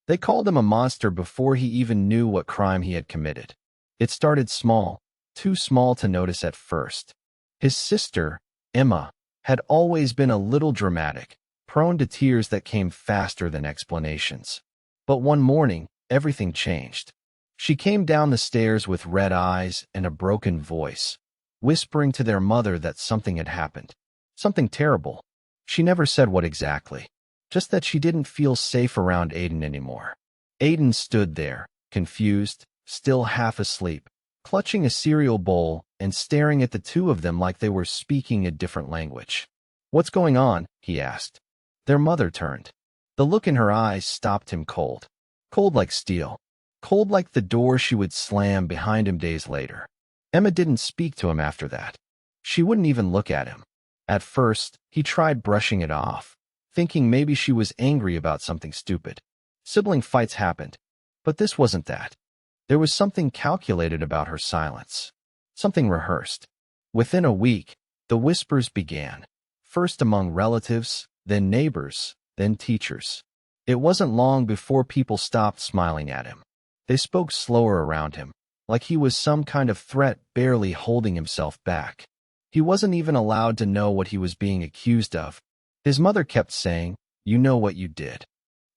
They called him a monster before he even knew what crime he had committed. It started small, too small to notice at first. His sister, Emma, had always been a little dramatic, prone to tears that came faster than explanations. But one morning, everything changed. She came down the stairs with red eyes and a broken voice, whispering to their mother that something had happened. Something terrible. She never said what exactly, just that she didn't feel safe around Aiden anymore. Aiden stood there, confused, still half asleep, clutching a cereal bowl and staring at the two of them like they were speaking a different language. "What's going on?" he asked. Their mother turned. The look in her eyes stopped him cold. Cold like steel. Cold like the door she would slam behind him days later. Emma didn't speak to him after that. She wouldn't even look at him. At first, he tried brushing it off, thinking maybe she was angry about something stupid. Sibling fights happened, but this wasn't that. There was something calculated about her silence. Something rehearsed. Within a week, the whispers began, first among relatives, then neighbors, then teachers. It wasn't long before people stopped smiling at him. They spoke slower around him, like he was some kind of threat barely holding himself back. He wasn't even allowed to know what he was being accused of. His mother kept saying, "You know what you did."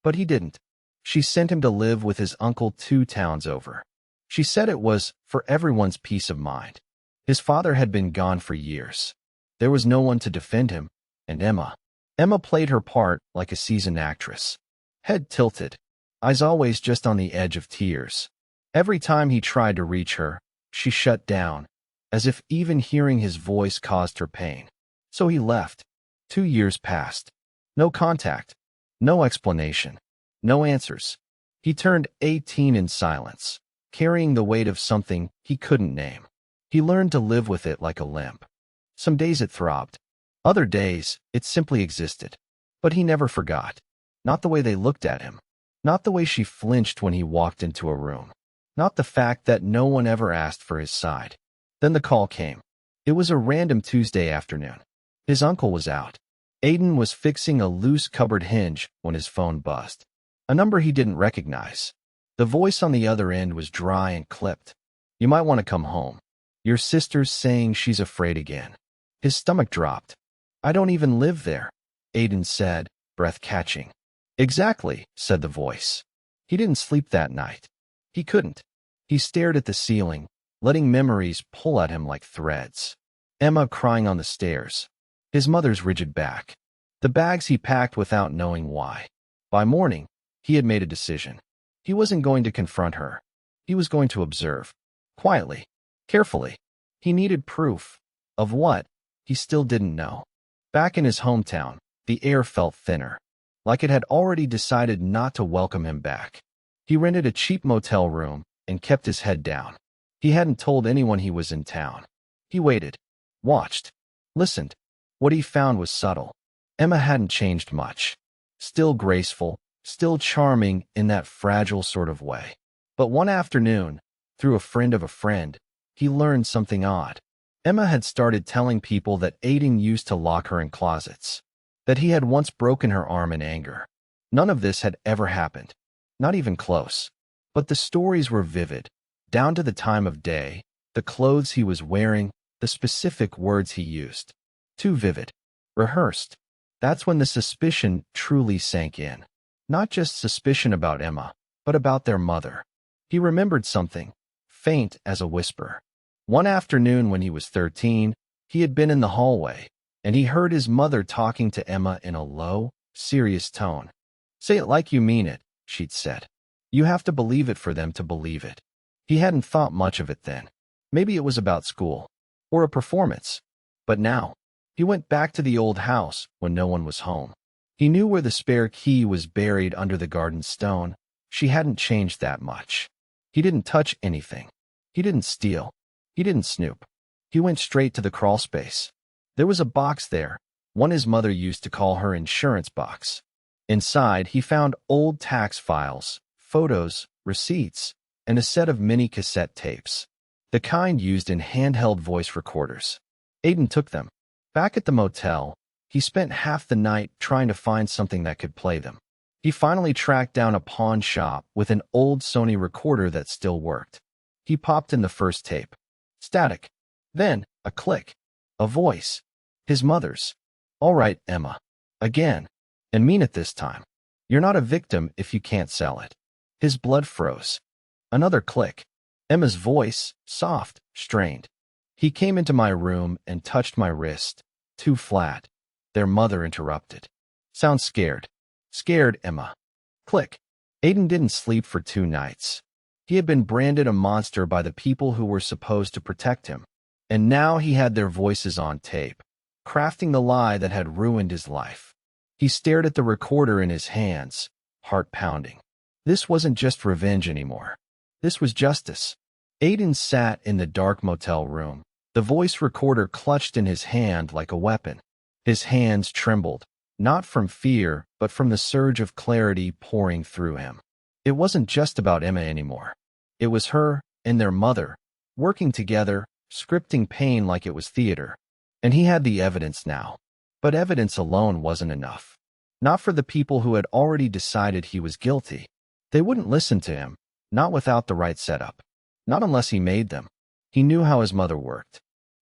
But he didn't. She sent him to live with his uncle 2 towns over. She said it was for everyone's peace of mind. His father had been gone for years. There was no one to defend him, and Emma played her part like a seasoned actress. Head tilted, eyes always just on the edge of tears. Every time he tried to reach her, she shut down, as if even hearing his voice caused her pain. So he left. 2 years passed. No contact, no explanation, no answers. He turned 18 in silence, carrying the weight of something he couldn't name. He learned to live with it like a limp. Some days it throbbed. Other days, it simply existed. But he never forgot. Not the way they looked at him. Not the way she flinched when he walked into a room. Not the fact that no one ever asked for his side. Then the call came. It was a random Tuesday afternoon. His uncle was out. Aiden was fixing a loose cupboard hinge when his phone buzzed. A number he didn't recognize. The voice on the other end was dry and clipped. "You might want to come home. Your sister's saying she's afraid again." His stomach dropped. "I don't even live there," Aiden said, breath catching. "Exactly," said the voice. He didn't sleep that night. He couldn't. He stared at the ceiling, letting memories pull at him like threads. Emma crying on the stairs. His mother's rigid back. The bags he packed without knowing why. By morning, he had made a decision. He wasn't going to confront her. He was going to observe. Quietly. Carefully. He needed proof. Of what? He still didn't know. Back in his hometown, the air felt thinner, like it had already decided not to welcome him back. He rented a cheap motel room and kept his head down. He hadn't told anyone he was in town. He waited. Watched. Listened. What he found was subtle. Emma hadn't changed much. Still graceful, still charming in that fragile sort of way. But one afternoon, through a friend of a friend, he learned something odd. Emma had started telling people that Aiden used to lock her in closets, that he had once broken her arm in anger. None of this had ever happened, not even close. But the stories were vivid, down to the time of day, the clothes he was wearing, the specific words he used. Too vivid. Rehearsed. That's when the suspicion truly sank in. Not just suspicion about Emma, but about their mother. He remembered something, faint as a whisper. One afternoon when he was 13, he had been in the hallway, and he heard his mother talking to Emma in a low, serious tone. "Say it like you mean it," she'd said. "You have to believe it for them to believe it." He hadn't thought much of it then. Maybe it was about school, or a performance. But now, he went back to the old house when no one was home. He knew where the spare key was buried under the garden stone. She hadn't changed that much. He didn't touch anything. He didn't steal. He didn't snoop. He went straight to the crawl space. There was a box there, one his mother used to call her insurance box. Inside, he found old tax files, photos, receipts, and a set of mini cassette tapes, the kind used in handheld voice recorders. Aiden took them. Back at the motel, he spent half the night trying to find something that could play them. He finally tracked down a pawn shop with an old Sony recorder that still worked. He popped in the first tape. Static. Then, a click. A voice. His mother's. "All right, Emma. Again. And mean it this time. You're not a victim if you can't sell it." His blood froze. Another click. Emma's voice, soft, strained. "He came into my room and touched my wrist. Too flat." Their mother interrupted. "Sounds scared." "Scared, Emma." Click. Aiden didn't sleep for 2 nights. He had been branded a monster by the people who were supposed to protect him. And now he had their voices on tape, crafting the lie that had ruined his life. He stared at the recorder in his hands, heart pounding. This wasn't just revenge anymore. This was justice. Aiden sat in the dark motel room, the voice recorder clutched in his hand like a weapon. His hands trembled, not from fear, but from the surge of clarity pouring through him. It wasn't just about Emma anymore. It was her and their mother, working together, scripting pain like it was theater. And he had the evidence now. But evidence alone wasn't enough. Not for the people who had already decided he was guilty. They wouldn't listen to him, not without the right setup. Not unless he made them. He knew how his mother worked.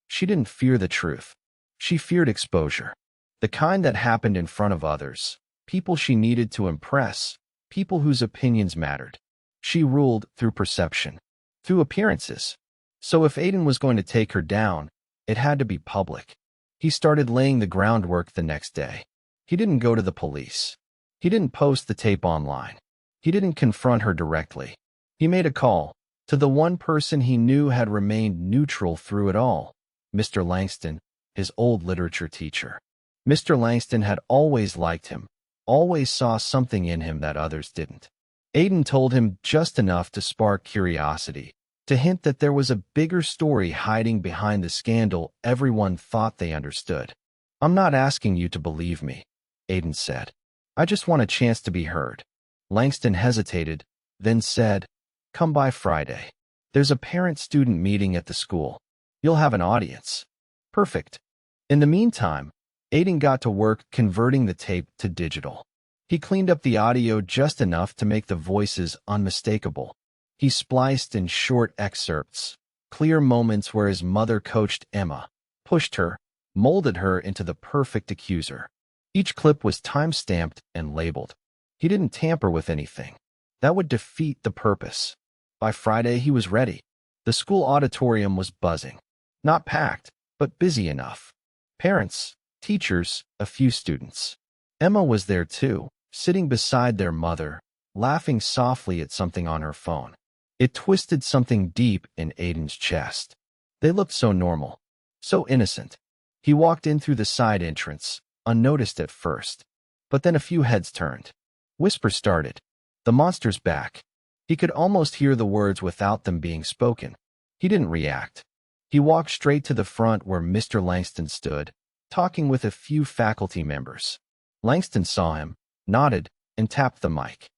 She didn't fear the truth. She feared exposure. The kind that happened in front of others. People she needed to impress. People whose opinions mattered. She ruled through perception. Through appearances. So if Aiden was going to take her down, it had to be public. He started laying the groundwork the next day. He didn't go to the police. He didn't post the tape online. He didn't confront her directly. He made a call to the one person he knew had remained neutral through it all, Mr. Langston, his old literature teacher. Mr. Langston had always liked him, always saw something in him that others didn't. Aiden told him just enough to spark curiosity, to hint that there was a bigger story hiding behind the scandal everyone thought they understood. "I'm not asking you to believe me," Aiden said. "I just want a chance to be heard." Langston hesitated, then said, "Come by Friday. There's a parent-student meeting at the school. You'll have an audience." Perfect. In the meantime, Aiden got to work converting the tape to digital. He cleaned up the audio just enough to make the voices unmistakable. He spliced in short excerpts, clear moments where his mother coached Emma, pushed her, molded her into the perfect accuser. Each clip was time-stamped and labeled. He didn't tamper with anything. That would defeat the purpose. By Friday, he was ready. The school auditorium was buzzing. Not packed, but busy enough. Parents, teachers, a few students. Emma was there too, sitting beside their mother, laughing softly at something on her phone. It twisted something deep in Aiden's chest. They looked so normal, so innocent. He walked in through the side entrance, unnoticed at first. But then a few heads turned. Whispers started. "The monster's back." He could almost hear the words without them being spoken. He didn't react. He walked straight to the front where Mr. Langston stood, talking with a few faculty members. Langston saw him, nodded, and tapped the mic.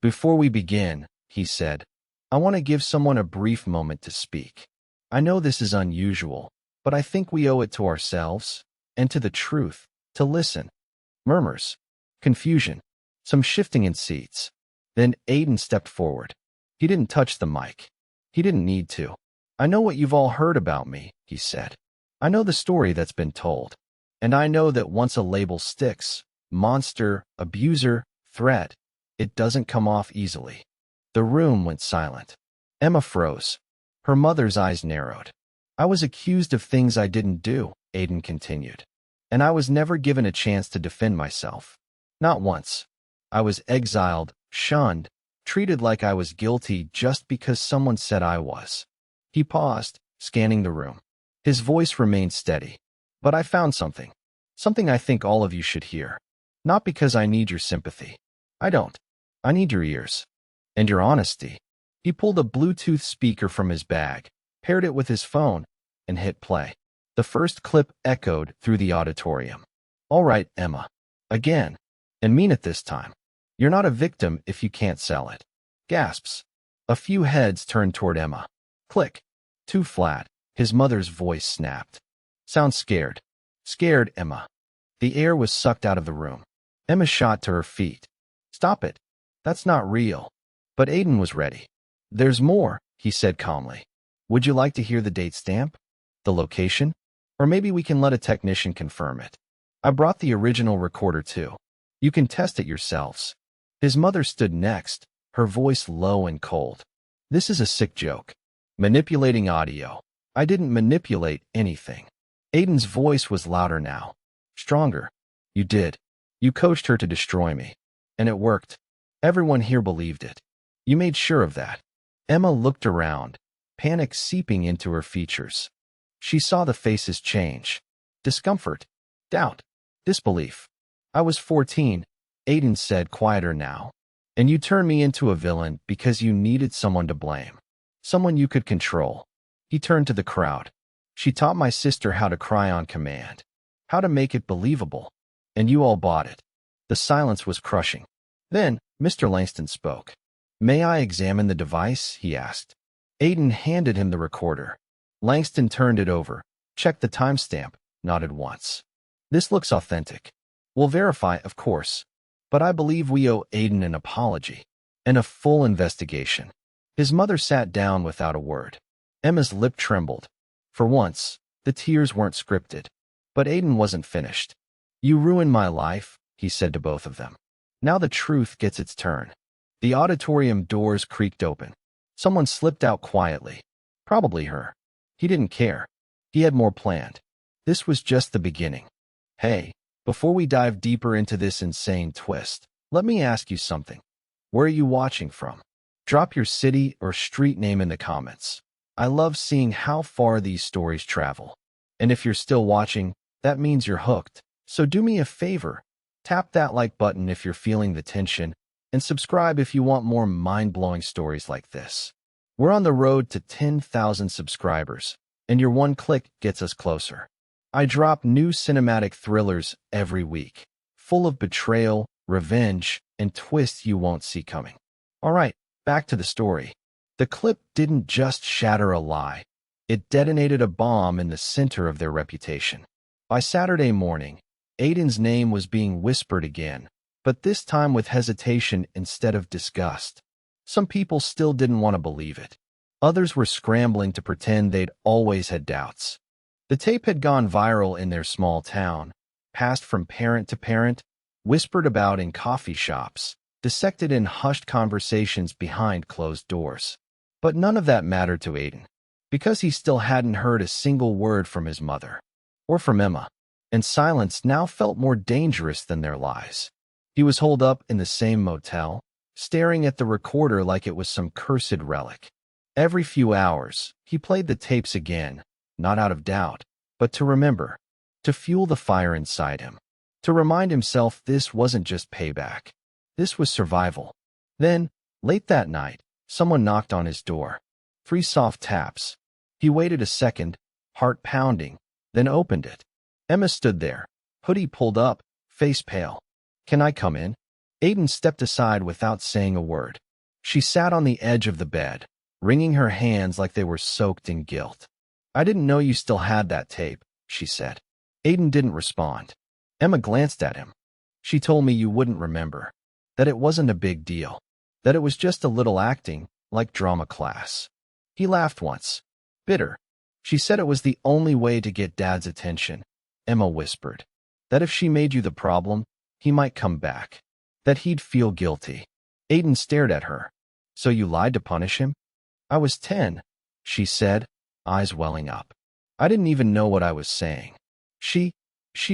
"Before we begin," he said, "I want to give someone a brief moment to speak. I know this is unusual, but I think we owe it to ourselves, and to the truth, to listen." Murmurs. Confusion. Some shifting in seats. Then Aiden stepped forward. He didn't touch the mic. He didn't need to. "I know what you've all heard about me," he said. "I know the story that's been told. And I know that once a label sticks, monster, abuser, threat, it doesn't come off easily." The room went silent. Emma froze. Her mother's eyes narrowed. "I was accused of things I didn't do," Aiden continued. "And I was never given a chance to defend myself. Not once. I was exiled, shunned, treated like I was guilty just because someone said I was." He paused, scanning the room. His voice remained steady. "But I found something. Something I think all of you should hear. Not because I need your sympathy. I don't. I need your ears. And your honesty." He pulled a Bluetooth speaker from his bag, paired it with his phone, and hit play. The first clip echoed through the auditorium. "All right, Emma. Again. And mean it this time. You're not a victim if you can't sell it." Gasps. A few heads turned toward Emma. Click. Too flat. His mother's voice snapped. "Sounds scared." "Scared, Emma." The air was sucked out of the room. Emma shot to her feet. Stop it. That's not real. But Aiden was ready. There's more, he said calmly. Would you like to hear the date stamp? The location? Or maybe we can let a technician confirm it. I brought the original recorder too. You can test it yourselves. His mother stood next, her voice low and cold. This is a sick joke. Manipulating audio. I didn't manipulate anything. Aiden's voice was louder now. Stronger. You did. You coached her to destroy me. And it worked. Everyone here believed it. You made sure of that. Emma looked around, panic seeping into her features. She saw the faces change. Discomfort, doubt, disbelief. I was 14, Aiden said, quieter now. And you turned me into a villain because you needed someone to blame. Someone you could control. He turned to the crowd. She taught my sister how to cry on command. How to make it believable. And you all bought it. The silence was crushing. Then, Mr. Langston spoke. May I examine the device? He asked. Aiden handed him the recorder. Langston turned it over, checked the timestamp, nodded once. This looks authentic. We'll verify, of course. But I believe we owe Aiden an apology and a full investigation. His mother sat down without a word. Emma's lip trembled. For once, the tears weren't scripted. But Aiden wasn't finished. You ruined my life, he said to both of them. Now the truth gets its turn. The auditorium doors creaked open. Someone slipped out quietly. Probably her. He didn't care. He had more planned. This was just the beginning. Hey, before we dive deeper into this insane twist, let me ask you something. Where are you watching from? Drop your city or street name in the comments. I love seeing how far these stories travel. And if you're still watching, that means you're hooked. So do me a favor. Tap that like button if you're feeling the tension, and subscribe if you want more mind-blowing stories like this. We're on the road to 10,000 subscribers, and your one click gets us closer. I drop new cinematic thrillers every week, full of betrayal, revenge, and twists you won't see coming. All right, back to the story. The clip didn't just shatter a lie. It detonated a bomb in the center of their reputation. By Saturday morning, Aiden's name was being whispered again, but this time with hesitation instead of disgust. Some people still didn't want to believe it. Others were scrambling to pretend they'd always had doubts. The tape had gone viral in their small town, passed from parent to parent, whispered about in coffee shops, dissected in hushed conversations behind closed doors. But none of that mattered to Aiden, because he still hadn't heard a single word from his mother, or from Emma, and silence now felt more dangerous than their lies. He was holed up in the same motel, staring at the recorder like it was some cursed relic. Every few hours, he played the tapes again, not out of doubt, but to remember, to fuel the fire inside him, to remind himself this wasn't just payback. This was survival. Then, late that night, someone knocked on his door. 3 soft taps. He waited a second, heart pounding, then opened it. Emma stood there, hoodie pulled up, face pale. Can I come in? Aiden stepped aside without saying a word. She sat on the edge of the bed, wringing her hands like they were soaked in guilt. I didn't know you still had that tape, she said. Aiden didn't respond. Emma glanced at him. She told me you wouldn't remember, that it wasn't a big deal, that it was just a little acting, like drama class. He laughed once. Bitter. She said it was the only way to get Dad's attention, Emma whispered. That if she made you the problem, he might come back. That he'd feel guilty. Aiden stared at her. So you lied to punish him? I was 10, she said, eyes welling up. I didn't even know what I was saying. She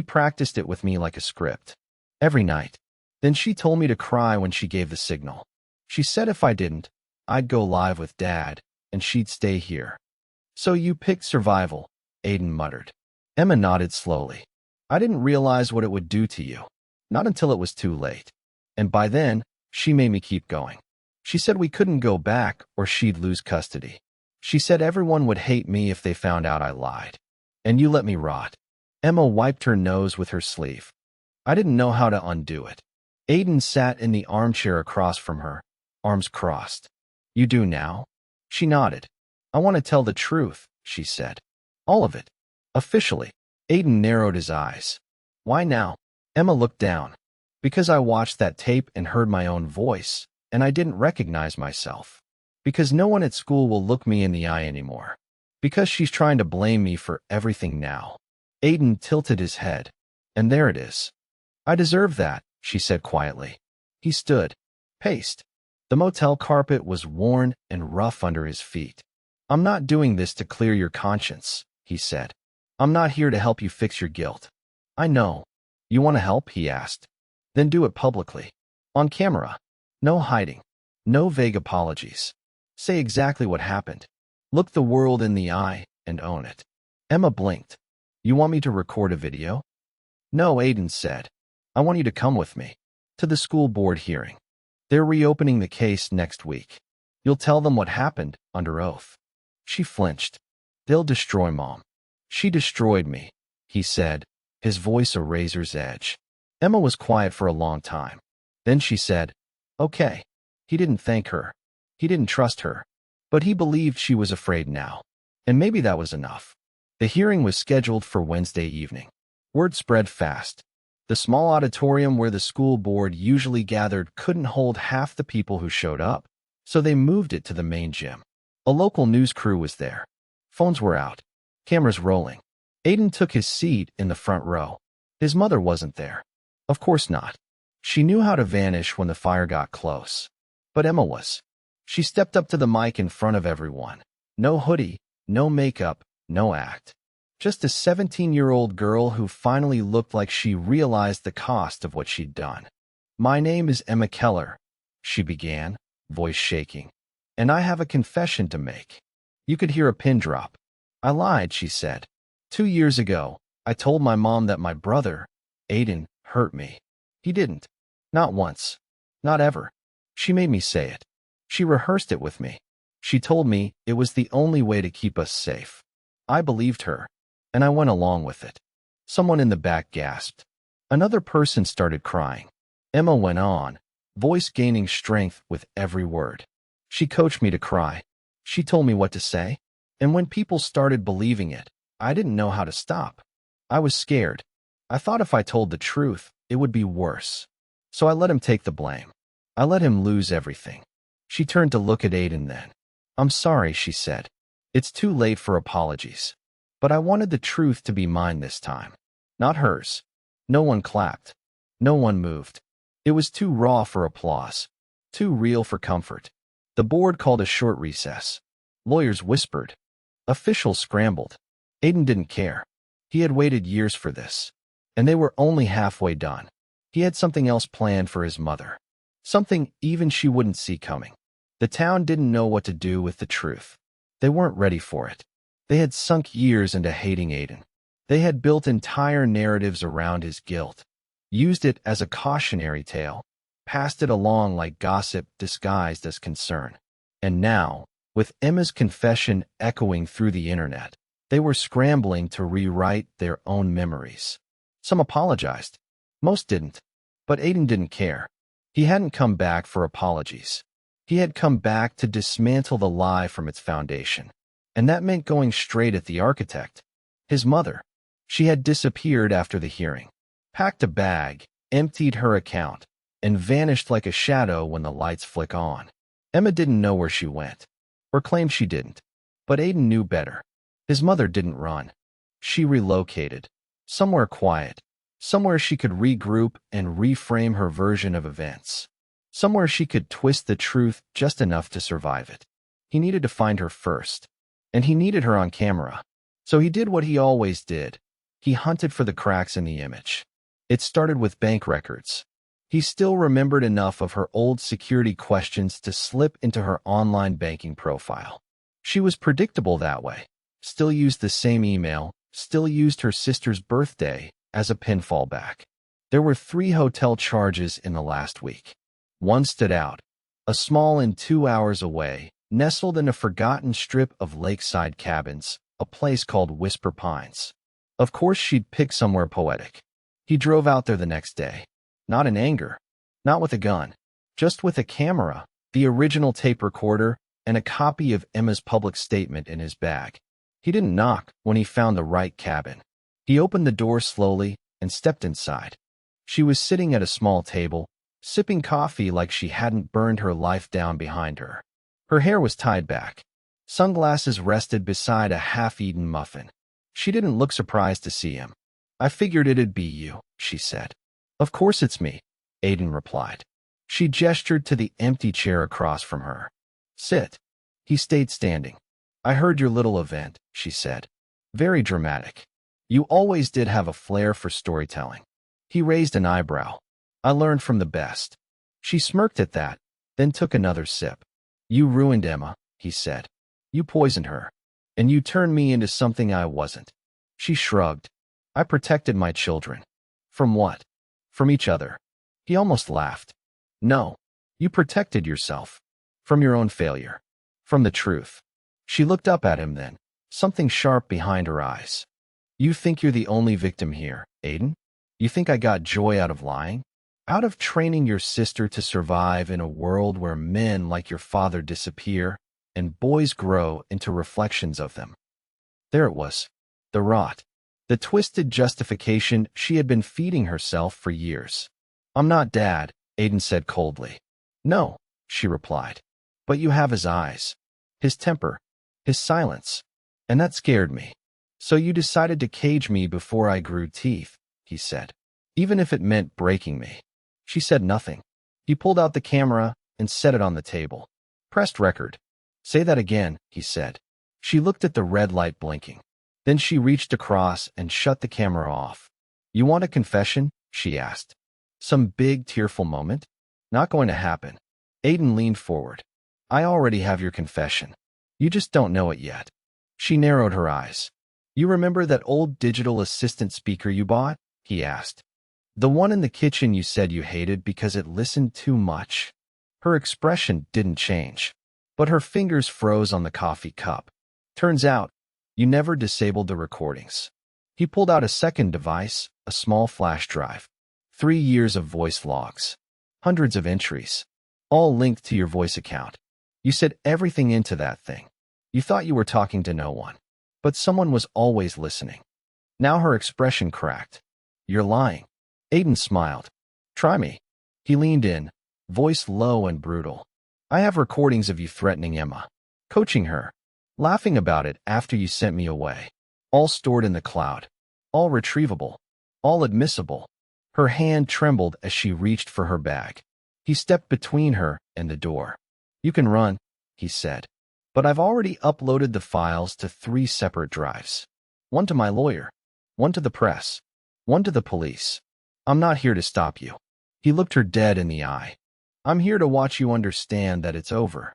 practiced it with me like a script. Every night. Then she told me to cry when she gave the signal. She said if I didn't, I'd go live with Dad, and she'd stay here. So you picked survival, Aiden muttered. Emma nodded slowly. I didn't realize what it would do to you. Not until it was too late. And by then, she made me keep going. She said we couldn't go back or she'd lose custody. She said everyone would hate me if they found out I lied. And you let me rot. Emma wiped her nose with her sleeve. I didn't know how to undo it. Aiden sat in the armchair across from her, arms crossed. You do now? She nodded. I want to tell the truth, she said. All of it. Officially. Aiden narrowed his eyes. Why now? Emma looked down. Because I watched that tape and heard my own voice, and I didn't recognize myself. Because no one at school will look me in the eye anymore. Because she's trying to blame me for everything now. Aiden tilted his head. And there it is. I deserve that, she said quietly. He stood, paced. The motel carpet was worn and rough under his feet. I'm not doing this to clear your conscience, he said. I'm not here to help you fix your guilt. I know. You want to help? He asked. Then do it publicly. On camera. No hiding. No vague apologies. Say exactly what happened. Look the world in the eye and own it. Emma blinked. You want me to record a video? No, Aiden said. I want you to come with me. To the school board hearing. They're reopening the case next week. You'll tell them what happened under oath. She flinched. They'll destroy Mom. She destroyed me, he said, his voice a razor's edge. Emma was quiet for a long time. Then she said, okay. He didn't thank her. He didn't trust her. But he believed she was afraid now. And maybe that was enough. The hearing was scheduled for Wednesday evening. Word spread fast. The small auditorium where the school board usually gathered couldn't hold half the people who showed up, so they moved it to the main gym. A local news crew was there. Phones were out. Cameras rolling. Aiden took his seat in the front row. His mother wasn't there. Of course not. She knew how to vanish when the fire got close. But Emma was. She stepped up to the mic in front of everyone. No hoodie, no makeup, no act. Just a 17-year-old girl who finally looked like she realized the cost of what she'd done. My name is Emma Keller, she began, voice shaking. And I have a confession to make. You could hear a pin drop. I lied, she said. 2 years ago, I told my mom that my brother, Aiden, hurt me. He didn't. Not once. Not ever. She made me say it. She rehearsed it with me. She told me it was the only way to keep us safe. I believed her, and I went along with it. Someone in the back gasped. Another person started crying. Emma went on, voice gaining strength with every word. She coached me to cry. She told me what to say. And when people started believing it, I didn't know how to stop. I was scared. I thought if I told the truth, it would be worse. So I let him take the blame. I let him lose everything. She turned to look at Aiden then. I'm sorry, she said. It's too late for apologies. But I wanted the truth to be mine this time. Not hers. No one clapped. No one moved. It was too raw for applause. Too real for comfort. The board called a short recess. Lawyers whispered. Officials scrambled. Aiden didn't care. He had waited years for this. And they were only halfway done. He had something else planned for his mother. Something even she wouldn't see coming. The town didn't know what to do with the truth. They weren't ready for it. They had sunk years into hating Aiden. They had built entire narratives around his guilt, used it as a cautionary tale, passed it along like gossip disguised as concern. And now, with Emma's confession echoing through the internet, they were scrambling to rewrite their own memories. Some apologized. Most didn't. But Aiden didn't care. He hadn't come back for apologies. He had come back to dismantle the lie from its foundation. And that meant going straight at the architect, his mother. She had disappeared after the hearing, packed a bag, emptied her account, and vanished like a shadow when the lights flick on. Emma didn't know where she went, or claimed she didn't. But Aiden knew better. His mother didn't run. She relocated. Somewhere quiet. Somewhere she could regroup and reframe her version of events. Somewhere she could twist the truth just enough to survive it. He needed to find her first. And he needed her on camera. So he did what he always did. He hunted for the cracks in the image. It started with bank records. He still remembered enough of her old security questions to slip into her online banking profile. She was predictable that way. Still used the same email, still used her sister's birthday as a pin fallback. There were 3 hotel charges in the last week. One stood out. A small inn 2 hours away, nestled in a forgotten strip of lakeside cabins, a place called Whisper Pines. Of course she'd pick somewhere poetic. He drove out there the next day. Not in anger. Not with a gun. Just with a camera, the original tape recorder, and a copy of Emma's public statement in his bag. He didn't knock when he found the right cabin. He opened the door slowly and stepped inside. She was sitting at a small table, sipping coffee like she hadn't burned her life down behind her. Her hair was tied back. Sunglasses rested beside a half-eaten muffin. She didn't look surprised to see him. "I figured it'd be you," she said. "Of course it's me," Aiden replied. She gestured to the empty chair across from her. "Sit." He stayed standing. "I heard your little event," she said. "Very dramatic. You always did have a flair for storytelling." He raised an eyebrow. "I learned from the best." She smirked at that, then took another sip. "You ruined Emma," he said. "You poisoned her. And you turned me into something I wasn't." She shrugged. "I protected my children." "From what?" "From each other." He almost laughed. "No. You protected yourself. From your own failure. From the truth." She looked up at him then, something sharp behind her eyes. "You think you're the only victim here, Aiden? You think I got joy out of lying? Out of training your sister to survive in a world where men like your father disappear and boys grow into reflections of them?" There it was. The rot. The twisted justification she had been feeding herself for years. "I'm not Dad," Aiden said coldly. "No," she replied. "But you have his eyes, his temper, his silence. And that scared me. So you decided to cage me before I grew teeth," he said. "Even if it meant breaking me." She said nothing. He pulled out the camera and set it on the table. "Pressed record." "Say that again," he said. She looked at the red light blinking. Then she reached across and shut the camera off. "You want a confession?" she asked. "Some big, tearful moment?" "Not going to happen." Aiden leaned forward. "I already have your confession. You just don't know it yet." She narrowed her eyes. "You remember that old digital assistant speaker you bought?" he asked. "The one in the kitchen you said you hated because it listened too much?" Her expression didn't change, but her fingers froze on the coffee cup. "Turns out, you never disabled the recordings." He pulled out a second device, a small flash drive. 3 years of voice logs. Hundreds of entries. All linked to your voice account. You said everything into that thing. You thought you were talking to no one. But someone was always listening. Now her expression cracked. "You're lying." Aiden smiled. "Try me." He leaned in, voice low and brutal. "I have recordings of you threatening Emma, coaching her, laughing about it after you sent me away. All stored in the cloud. All retrievable. All admissible." Her hand trembled as she reached for her bag. He stepped between her and the door. "You can run," he said. "But I've already uploaded the files to 3 separate drives. One to my lawyer, one to the press, one to the police. I'm not here to stop you." He looked her dead in the eye. "I'm here to watch you understand that it's over."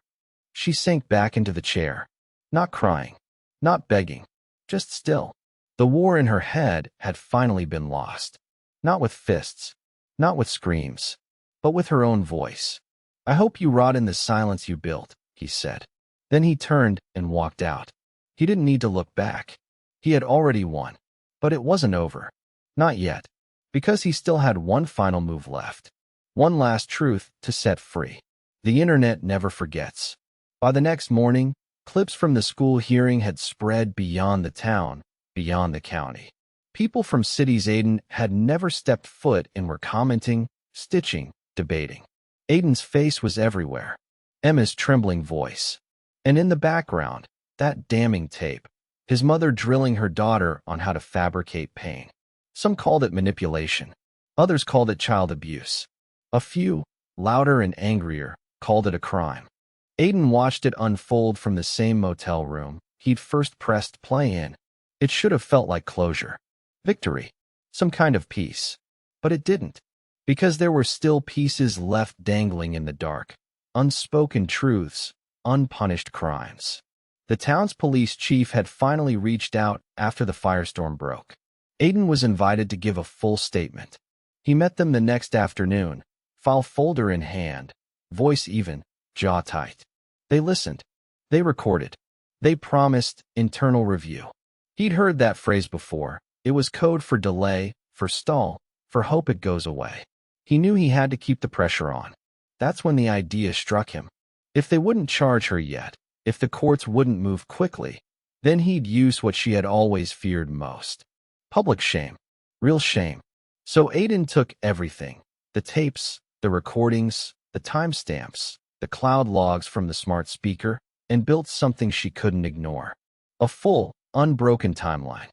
She sank back into the chair, not crying, not begging, just still. The war in her head had finally been lost. Not with fists, not with screams, but with her own voice. "I hope you rot in the silence you built," he said. Then he turned and walked out. He didn't need to look back. He had already won. But it wasn't over. Not yet. Because he still had one final move left. One last truth to set free. The internet never forgets. By the next morning, clips from the school hearing had spread beyond the town, beyond the county. People from cities Aiden had never stepped foot in were commenting, stitching, debating. Aiden's face was everywhere. Emma's trembling voice. And in the background, that damning tape. His mother drilling her daughter on how to fabricate pain. Some called it manipulation. Others called it child abuse. A few, louder and angrier, called it a crime. Aiden watched it unfold from the same motel room he'd first pressed play in. It should have felt like closure. Victory. Some kind of peace. But it didn't. Because there were still pieces left dangling in the dark. Unspoken truths. Unpunished crimes. The town's police chief had finally reached out after the firestorm broke. Aiden was invited to give a full statement. He met them the next afternoon, file folder in hand, voice even, jaw tight. They listened. They recorded. They promised internal review. He'd heard that phrase before. It was code for delay, for stall, for hope it goes away. He knew he had to keep the pressure on. That's when the idea struck him. If they wouldn't charge her yet, if the courts wouldn't move quickly, then he'd use what she had always feared most. Public shame. Real shame. So Aiden took everything, the tapes, the recordings, the timestamps, the cloud logs from the smart speaker, and built something she couldn't ignore. A full, unbroken timeline.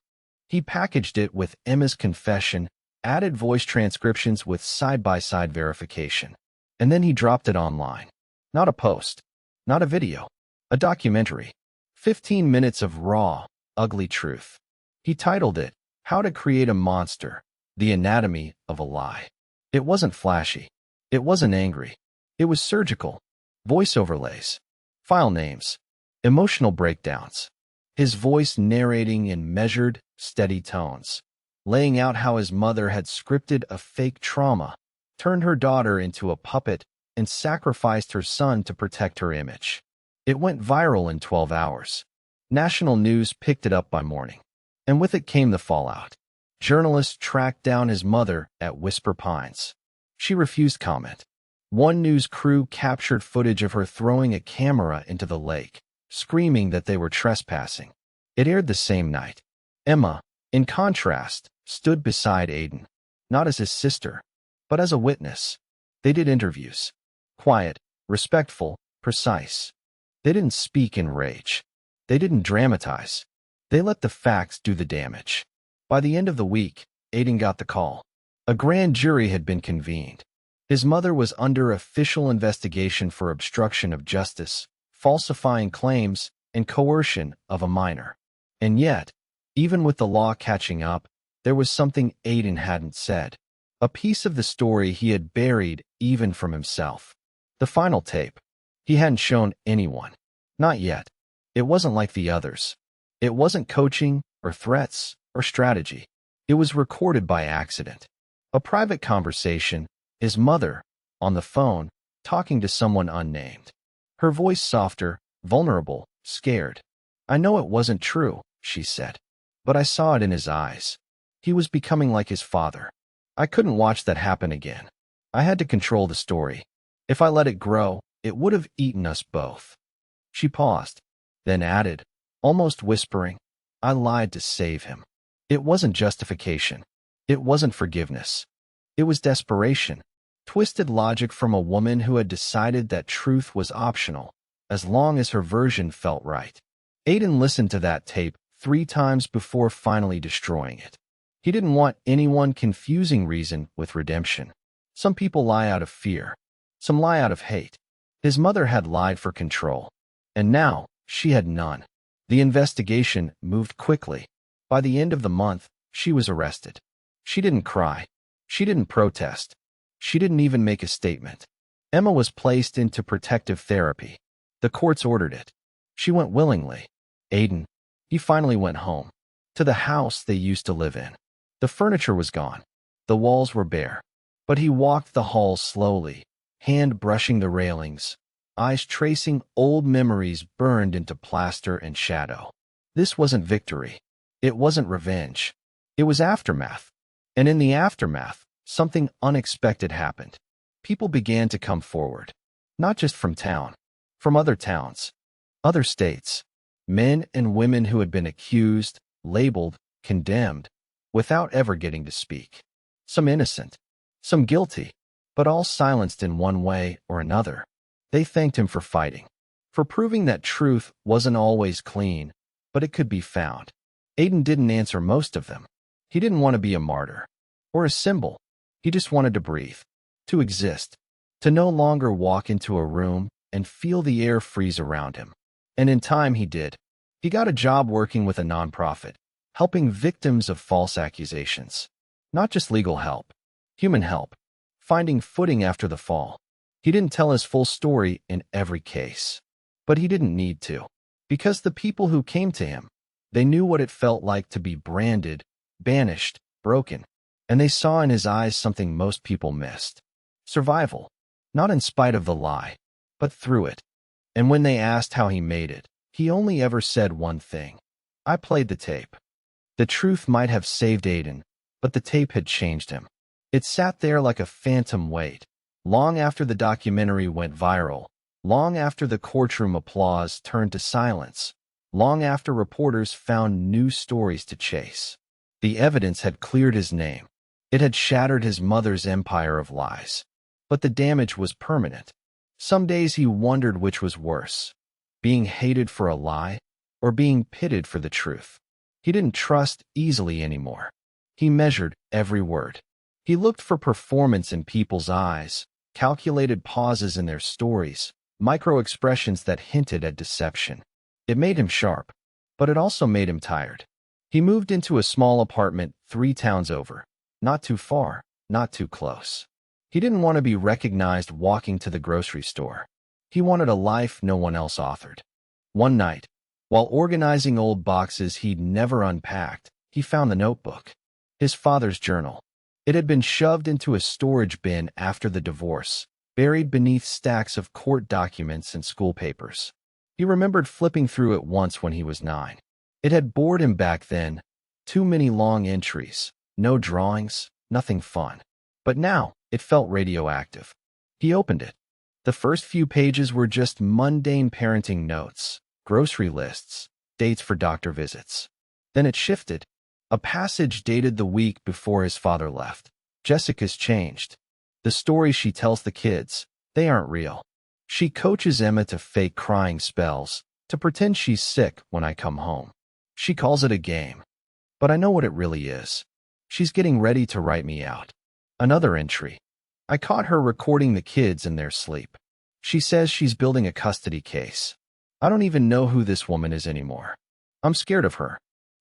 He packaged it with Emma's confession, added voice transcriptions with side-by-side verification. And then he dropped it online. Not a post, not a video, a documentary. 15 minutes of raw, ugly truth. He titled it, How to Create a Monster, The Anatomy of a Lie. It wasn't flashy. It wasn't angry. It was surgical. Voice overlays, file names, emotional breakdowns. His voice narrating in measured, steady tones, laying out how his mother had scripted a fake trauma, turned her daughter into a puppet, and sacrificed her son to protect her image. It went viral in 12 hours. National news picked it up by morning. And with it came the fallout. Journalists tracked down his mother at Whisper Pines. She refused comment. One news crew captured footage of her throwing a camera into the lake, screaming that they were trespassing. It aired the same night. Emma, in contrast, stood beside Aiden, not as his sister, but as a witness. They did interviews. Quiet, respectful, precise. They didn't speak in rage. They didn't dramatize. They let the facts do the damage. By the end of the week, Aiden got the call. A grand jury had been convened. His mother was under official investigation for obstruction of justice, falsifying claims, and coercion of a minor. And yet, even with the law catching up, there was something Aiden hadn't said. A piece of the story he had buried even from himself. The final tape. He hadn't shown anyone. Not yet. It wasn't like the others. It wasn't coaching, or threats, or strategy. It was recorded by accident. A private conversation, his mother, on the phone, talking to someone unnamed. Her voice softer, vulnerable, scared. I know it wasn't true, she said. But I saw it in his eyes. He was becoming like his father. I couldn't watch that happen again. I had to control the story. If I let it grow, it would have eaten us both. She paused, then added, almost whispering, I lied to save him. It wasn't justification. It wasn't forgiveness. It was desperation. Twisted logic from a woman who had decided that truth was optional, as long as her version felt right. Aiden listened to that tape 3 times before finally destroying it. He didn't want anyone confusing reason with redemption. Some people lie out of fear. Some lie out of hate. His mother had lied for control. And now, she had none. The investigation moved quickly. By the end of the month, she was arrested. She didn't cry. She didn't protest. She didn't even make a statement. Emma was placed into protective therapy. The courts ordered it. She went willingly. Aiden, he finally went home. To the house they used to live in. The furniture was gone. The walls were bare. But he walked the halls slowly, hand brushing the railings, eyes tracing old memories burned into plaster and shadow. This wasn't victory. It wasn't revenge. It was aftermath. And in the aftermath, something unexpected happened. People began to come forward. Not just from town. From other towns. Other states. Men and women who had been accused, labeled, condemned, without ever getting to speak. Some innocent. Some guilty. But all silenced in one way or another. They thanked him for fighting. For proving that truth wasn't always clean, but it could be found. Aiden didn't answer most of them. He didn't want to be a martyr. Or a symbol. He just wanted to breathe. To exist. To no longer walk into a room and feel the air freeze around him. And in time he did. He got a job working with a nonprofit, helping victims of false accusations. Not just legal help. Human help. Finding footing after the fall. He didn't tell his full story in every case. But he didn't need to. Because the people who came to him, they knew what it felt like to be branded, banished, broken. And they saw in his eyes something most people missed. Survival. Not in spite of the lie, but through it. And when they asked how he made it, he only ever said one thing. I played the tape. The truth might have saved Aiden, but the tape had changed him. It sat there like a phantom weight, long after the documentary went viral, long after the courtroom applause turned to silence, long after reporters found new stories to chase. The evidence had cleared his name. It had shattered his mother's empire of lies. But the damage was permanent. Some days he wondered which was worse, being hated for a lie or being pitted for the truth. He didn't trust easily anymore. He measured every word. He looked for performance in people's eyes, calculated pauses in their stories, micro-expressions that hinted at deception. It made him sharp, but it also made him tired. He moved into a small apartment 3 towns over, not too far, not too close. He didn't want to be recognized walking to the grocery store. He wanted a life no one else authored. One night, while organizing old boxes he'd never unpacked, he found the notebook. His father's journal. It had been shoved into a storage bin after the divorce, buried beneath stacks of court documents and school papers. He remembered flipping through it once when he was 9. It had bored him back then. Too many long entries, no drawings, nothing fun. But now, it felt radioactive. He opened it. The first few pages were just mundane parenting notes, grocery lists, dates for doctor visits. Then it shifted. A passage dated the week before his father left. Jessica's changed. The stories she tells the kids, they aren't real. She coaches Emma to fake crying spells, to pretend she's sick when I come home. She calls it a game. But I know what it really is. She's getting ready to write me out. Another entry. I caught her recording the kids in their sleep. She says she's building a custody case. I don't even know who this woman is anymore. I'm scared of her.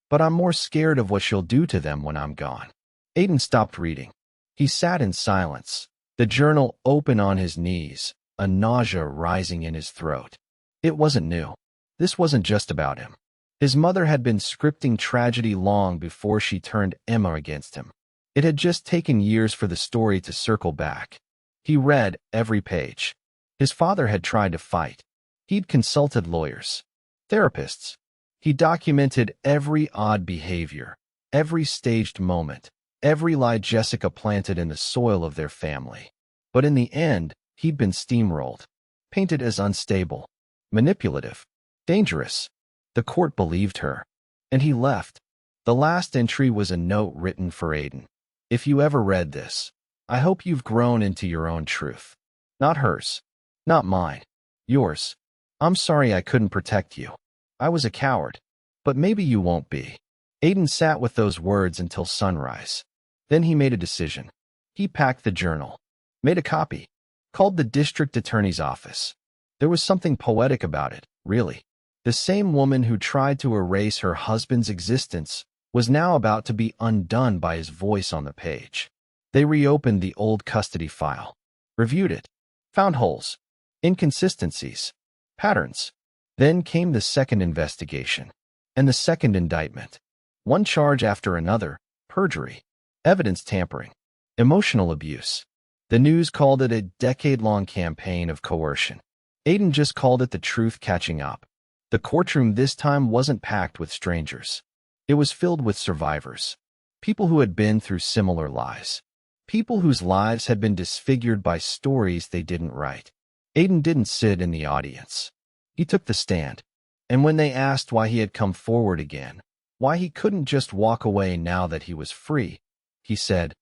But I'm more scared of what she'll do to them when I'm gone. Aiden stopped reading. He sat in silence, the journal open on his knees, a nausea rising in his throat. It wasn't new. This wasn't just about him. His mother had been scripting tragedy long before she turned Emma against him. It had just taken years for the story to circle back. He read every page. His father had tried to fight. He'd consulted lawyers, therapists. He documented every odd behavior, every staged moment, every lie Jessica planted in the soil of their family. But in the end, he'd been steamrolled, painted as unstable, manipulative, dangerous. The court believed her, and he left. The last entry was a note written for Aiden. If you ever read this, I hope you've grown into your own truth. Not hers. Not mine. Yours. I'm sorry I couldn't protect you. I was a coward. But maybe you won't be. Aiden sat with those words until sunrise. Then he made a decision. He packed the journal, made a copy, called the district attorney's office. There was something poetic about it, really. The same woman who tried to erase her husband's existence was now about to be undone by his voice on the page. They reopened the old custody file, reviewed it, found holes, inconsistencies, patterns. Then came the second investigation, and the second indictment. One charge after another: perjury, evidence tampering, emotional abuse. The news called it a decade-long campaign of coercion. Aiden just called it the truth catching up. The courtroom this time wasn't packed with strangers. It was filled with survivors, people who had been through similar lies, people whose lives had been disfigured by stories they didn't write. Aiden didn't sit in the audience. He took the stand, and when they asked why he had come forward again, why he couldn't just walk away now that he was free, he said,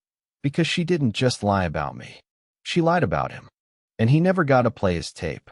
"Because she didn't just lie about me. She lied about him." And he never got to play his tape.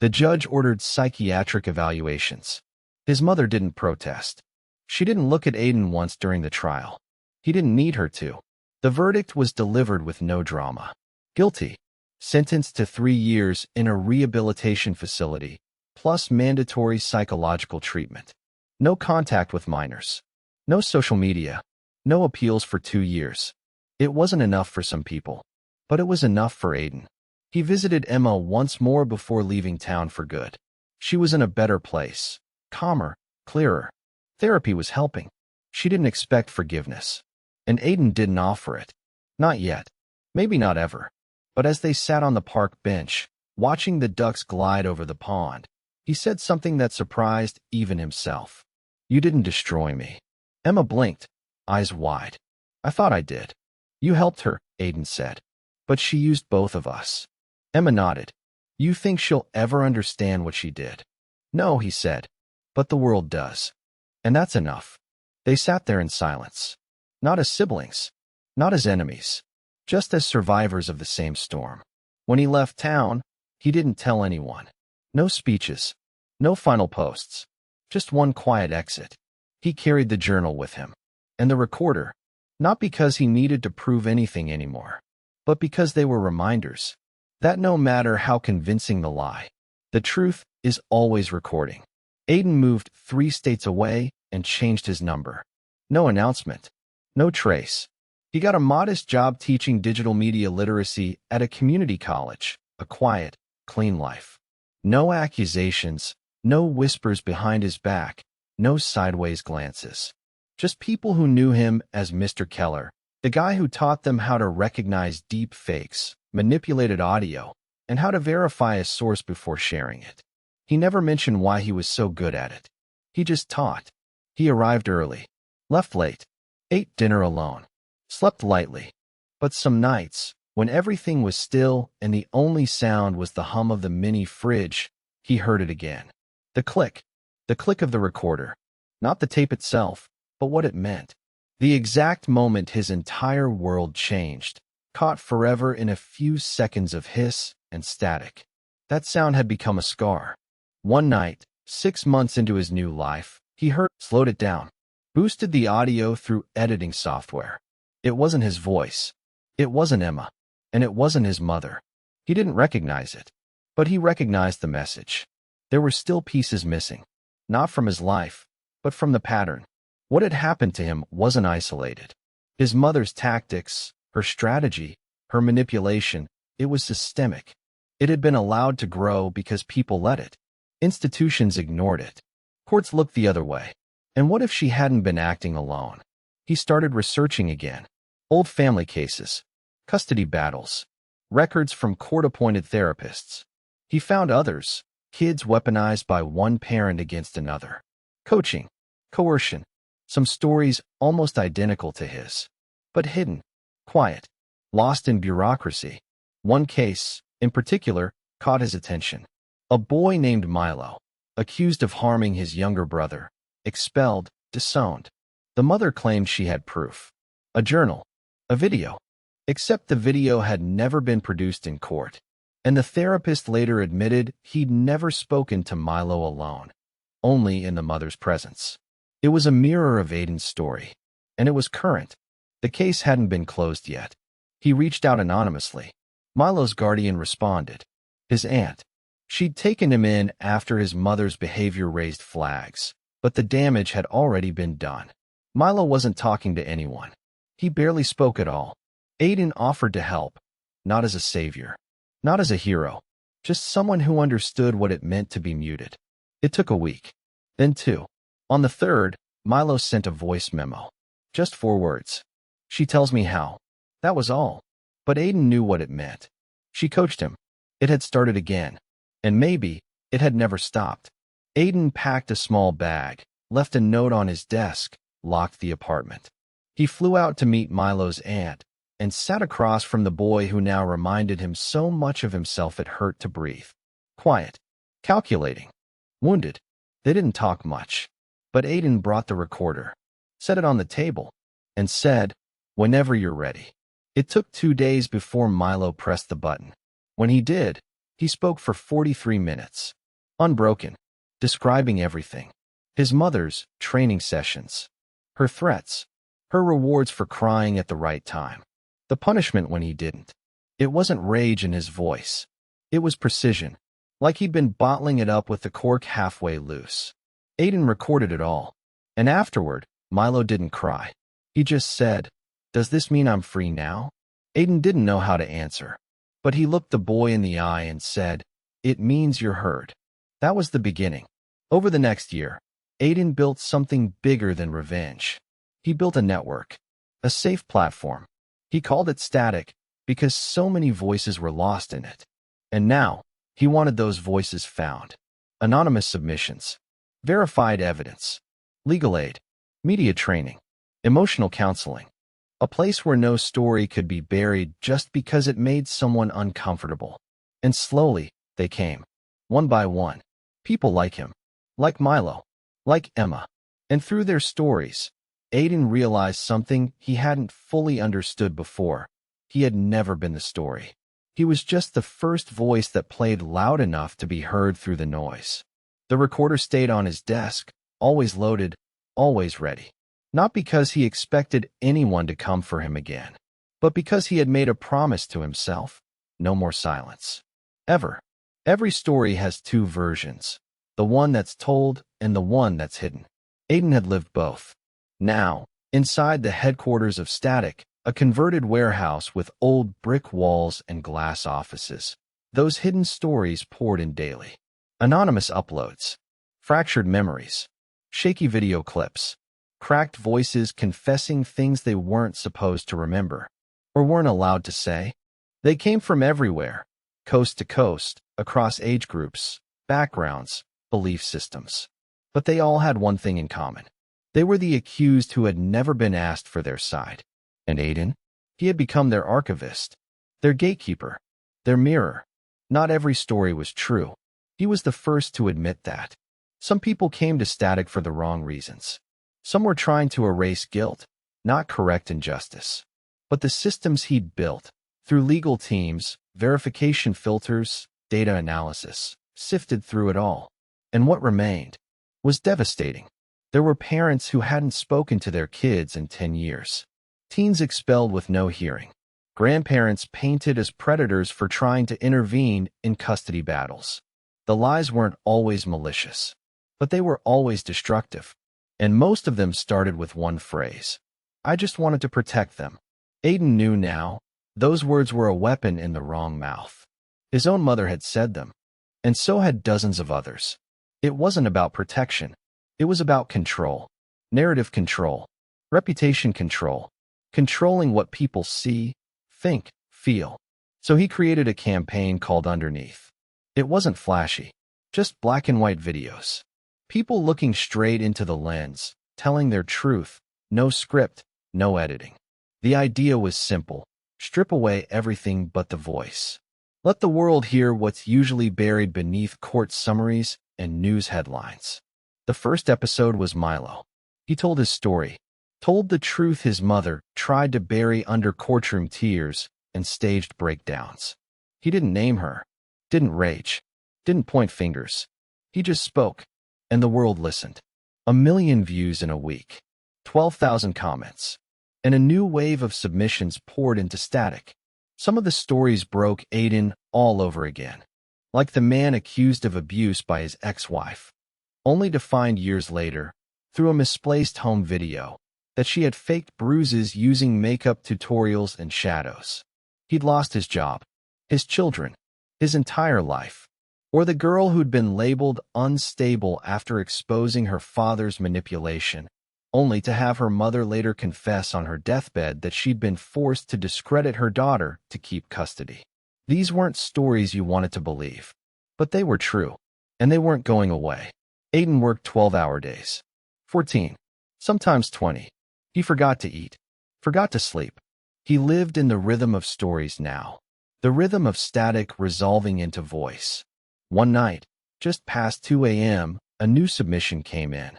The judge ordered psychiatric evaluations. His mother didn't protest. She didn't look at Aiden once during the trial. He didn't need her to. The verdict was delivered with no drama. Guilty. Sentenced to 3 years in a rehabilitation facility, plus mandatory psychological treatment. No contact with minors. No social media. No appeals for 2 years. It wasn't enough for some people, but it was enough for Aiden. He visited Emma once more before leaving town for good. She was in a better place, calmer, clearer. Therapy was helping. She didn't expect forgiveness, and Aiden didn't offer it. Not yet. Maybe not ever. But as they sat on the park bench, watching the ducks glide over the pond, he said something that surprised even himself. "You didn't destroy me." Emma blinked, eyes wide. "I thought I did." "You helped her," Aiden said. "But she used both of us." Emma nodded. "You think she'll ever understand what she did?" "No," he said. "But the world does. And that's enough." They sat there in silence. Not as siblings, not as enemies, just as survivors of the same storm. When he left town, he didn't tell anyone. No speeches, no final posts, just one quiet exit. He carried the journal with him, and the recorder, not because he needed to prove anything anymore, but because they were reminders that no matter how convincing the lie, the truth is always recording. Aiden moved 3 states away and changed his number. No announcement, no trace. He got a modest job teaching digital media literacy at a community college, a quiet, clean life. No accusations, no whispers behind his back, no sideways glances. Just people who knew him as Mr. Keller, the guy who taught them how to recognize deep fakes, manipulated audio, and how to verify a source before sharing it. He never mentioned why he was so good at it. He just taught. He arrived early, left late, ate dinner alone, slept lightly. But some nights, when everything was still and the only sound was the hum of the mini fridge, he heard it again. The click of the recorder. Not the tape itself, but what it meant. The exact moment his entire world changed, caught forever in a few seconds of hiss and static. That sound had become a scar. One night, 6 months into his new life, he slowed it down, boosted the audio through editing software. It wasn't his voice. It wasn't Emma. And it wasn't his mother. He didn't recognize it. But he recognized the message. There were still pieces missing. Not from his life, but from the pattern. What had happened to him wasn't isolated. His mother's tactics, her strategy, her manipulation, it was systemic. It had been allowed to grow because people let it. Institutions ignored it. Courts looked the other way. And what if she hadn't been acting alone? He started researching again. Old family cases, custody battles, records from court-appointed therapists. He found others, kids weaponized by one parent against another. Coaching, coercion, some stories almost identical to his, but hidden, quiet, lost in bureaucracy. One case, in particular, caught his attention. A boy named Milo, accused of harming his younger brother, expelled, disowned. The mother claimed she had proof. A journal, a video. Except the video had never been produced in court. And the therapist later admitted he'd never spoken to Milo alone, only in the mother's presence. It was a mirror of Aiden's story, and it was current. The case hadn't been closed yet. He reached out anonymously. Milo's guardian responded. His aunt. She'd taken him in after his mother's behavior raised flags, but the damage had already been done. Milo wasn't talking to anyone. He barely spoke at all. Aiden offered to help, not as a savior, not as a hero, just someone who understood what it meant to be muted. It took a week, then 2. On the 3rd, Milo sent a voice memo. Just 4 words. She tells me how. That was all. But Aiden knew what it meant. She coached him. It had started again. And maybe it had never stopped. Aiden packed a small bag, left a note on his desk, locked the apartment. He flew out to meet Milo's aunt and sat across from the boy who now reminded him so much of himself it hurt to breathe. Quiet, calculating, wounded. They didn't talk much, but Aiden brought the recorder, set it on the table, and said, "Whenever you're ready." It took 2 days before Milo pressed the button. When he did, he spoke for 43 minutes, unbroken, describing everything. His mother's training sessions, her threats, her rewards for crying at the right time, the punishment when he didn't. It wasn't rage in his voice. It was precision, like he'd been bottling it up with the cork halfway loose. Aiden recorded it all, and afterward, Milo didn't cry. He just said, "Does this mean I'm free now?" Aiden didn't know how to answer, but he looked the boy in the eye and said, "It means you're heard." That was the beginning. Over the next year, Aiden built something bigger than revenge. He built a network, a safe platform. He called it Static because so many voices were lost in it. And now, he wanted those voices found. Anonymous submissions, verified evidence, legal aid, media training, emotional counseling. A place where no story could be buried just because it made someone uncomfortable. And slowly, they came. One by one. People like him. Like Milo. Like Emma. And through their stories, Aiden realized something he hadn't fully understood before. He had never been the story. He was just the first voice that played loud enough to be heard through the noise. The recorder stayed on his desk, always loaded, always ready. Not because he expected anyone to come for him again, but because he had made a promise to himself. No more silence. Ever. Every story has two versions, the one that's told and the one that's hidden. Aiden had lived both. Now, inside the headquarters of Static, a converted warehouse with old brick walls and glass offices, those hidden stories poured in daily. Anonymous uploads, fractured memories, shaky video clips, cracked voices confessing things they weren't supposed to remember, or weren't allowed to say. They came from everywhere, coast to coast, across age groups, backgrounds, belief systems. But they all had one thing in common. They were the accused who had never been asked for their side. And Aiden? He had become their archivist, their gatekeeper, their mirror. Not every story was true. He was the first to admit that. Some people came to Static for the wrong reasons. Some were trying to erase guilt, not correct injustice. But the systems he'd built, through legal teams, verification filters, data analysis, sifted through it all. And what remained was devastating. There were parents who hadn't spoken to their kids in 10 years. Teens expelled with no hearing. Grandparents painted as predators for trying to intervene in custody battles. The lies weren't always malicious, but they were always destructive. And most of them started with one phrase. I just wanted to protect them. Aiden knew now, those words were a weapon in the wrong mouth. His own mother had said them, and so had dozens of others. It wasn't about protection. It was about control. Narrative control. Reputation control. Controlling what people see, think, feel. So he created a campaign called Underneath. It wasn't flashy, just black and white videos. People looking straight into the lens, telling their truth, no script, no editing. The idea was simple. Strip away everything but the voice. Let the world hear what's usually buried beneath court summaries and news headlines. The first episode was Milo. He told his story, told the truth his mother tried to bury under courtroom tears and staged breakdowns. He didn't name her, didn't rage, didn't point fingers. He just spoke, and the world listened. 1 million views in a week, 12,000 comments, and a new wave of submissions poured into Static. Some of the stories broke Aiden all over again, like the man accused of abuse by his ex-wife, only to find years later, through a misplaced home video, that she had faked bruises using makeup tutorials and shadows. He'd lost his job, his children, his entire life. Or the girl who'd been labeled unstable after exposing her father's manipulation, only to have her mother later confess on her deathbed that she'd been forced to discredit her daughter to keep custody. These weren't stories you wanted to believe, but they were true, and they weren't going away. Aiden worked 12-hour days, 14, sometimes 20. He forgot to eat, forgot to sleep. He lived in the rhythm of stories now, the rhythm of Static resolving into voice. One night, just past 2 a.m., a new submission came in.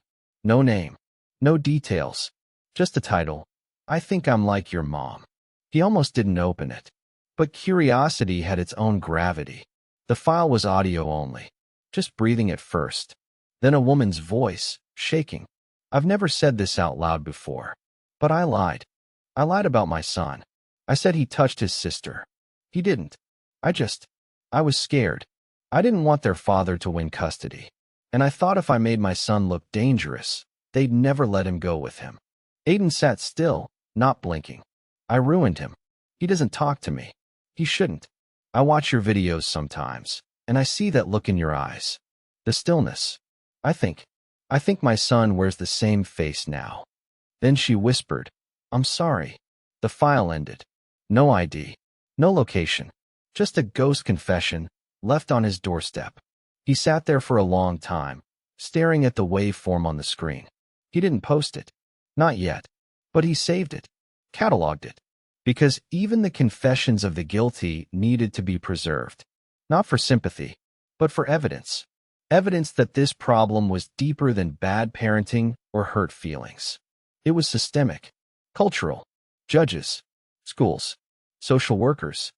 No name, no details, just the title, I Think I'm Like Your Mom. He almost didn't open it. But curiosity had its own gravity. The file was audio only, just breathing at first. Then a woman's voice, shaking. I've never said this out loud before, but I lied. I lied about my son. I said he touched his sister. He didn't. I was scared. I didn't want their father to win custody, and I thought if I made my son look dangerous, they'd never let him go with him. Aiden sat still, not blinking. I ruined him. He doesn't talk to me. He shouldn't. I watch your videos sometimes, and I see that look in your eyes. The stillness. I think my son wears the same face now. Then she whispered, I'm sorry. The file ended. No ID. No location. Just a ghost confession left on his doorstep. He sat there for a long time, staring at the waveform on the screen. He didn't post it. Not yet. But he saved it, cataloged it. Because even the confessions of the guilty needed to be preserved. Not for sympathy, but for evidence. Evidence that this problem was deeper than bad parenting or hurt feelings. It was systemic, cultural, judges, schools, social workers.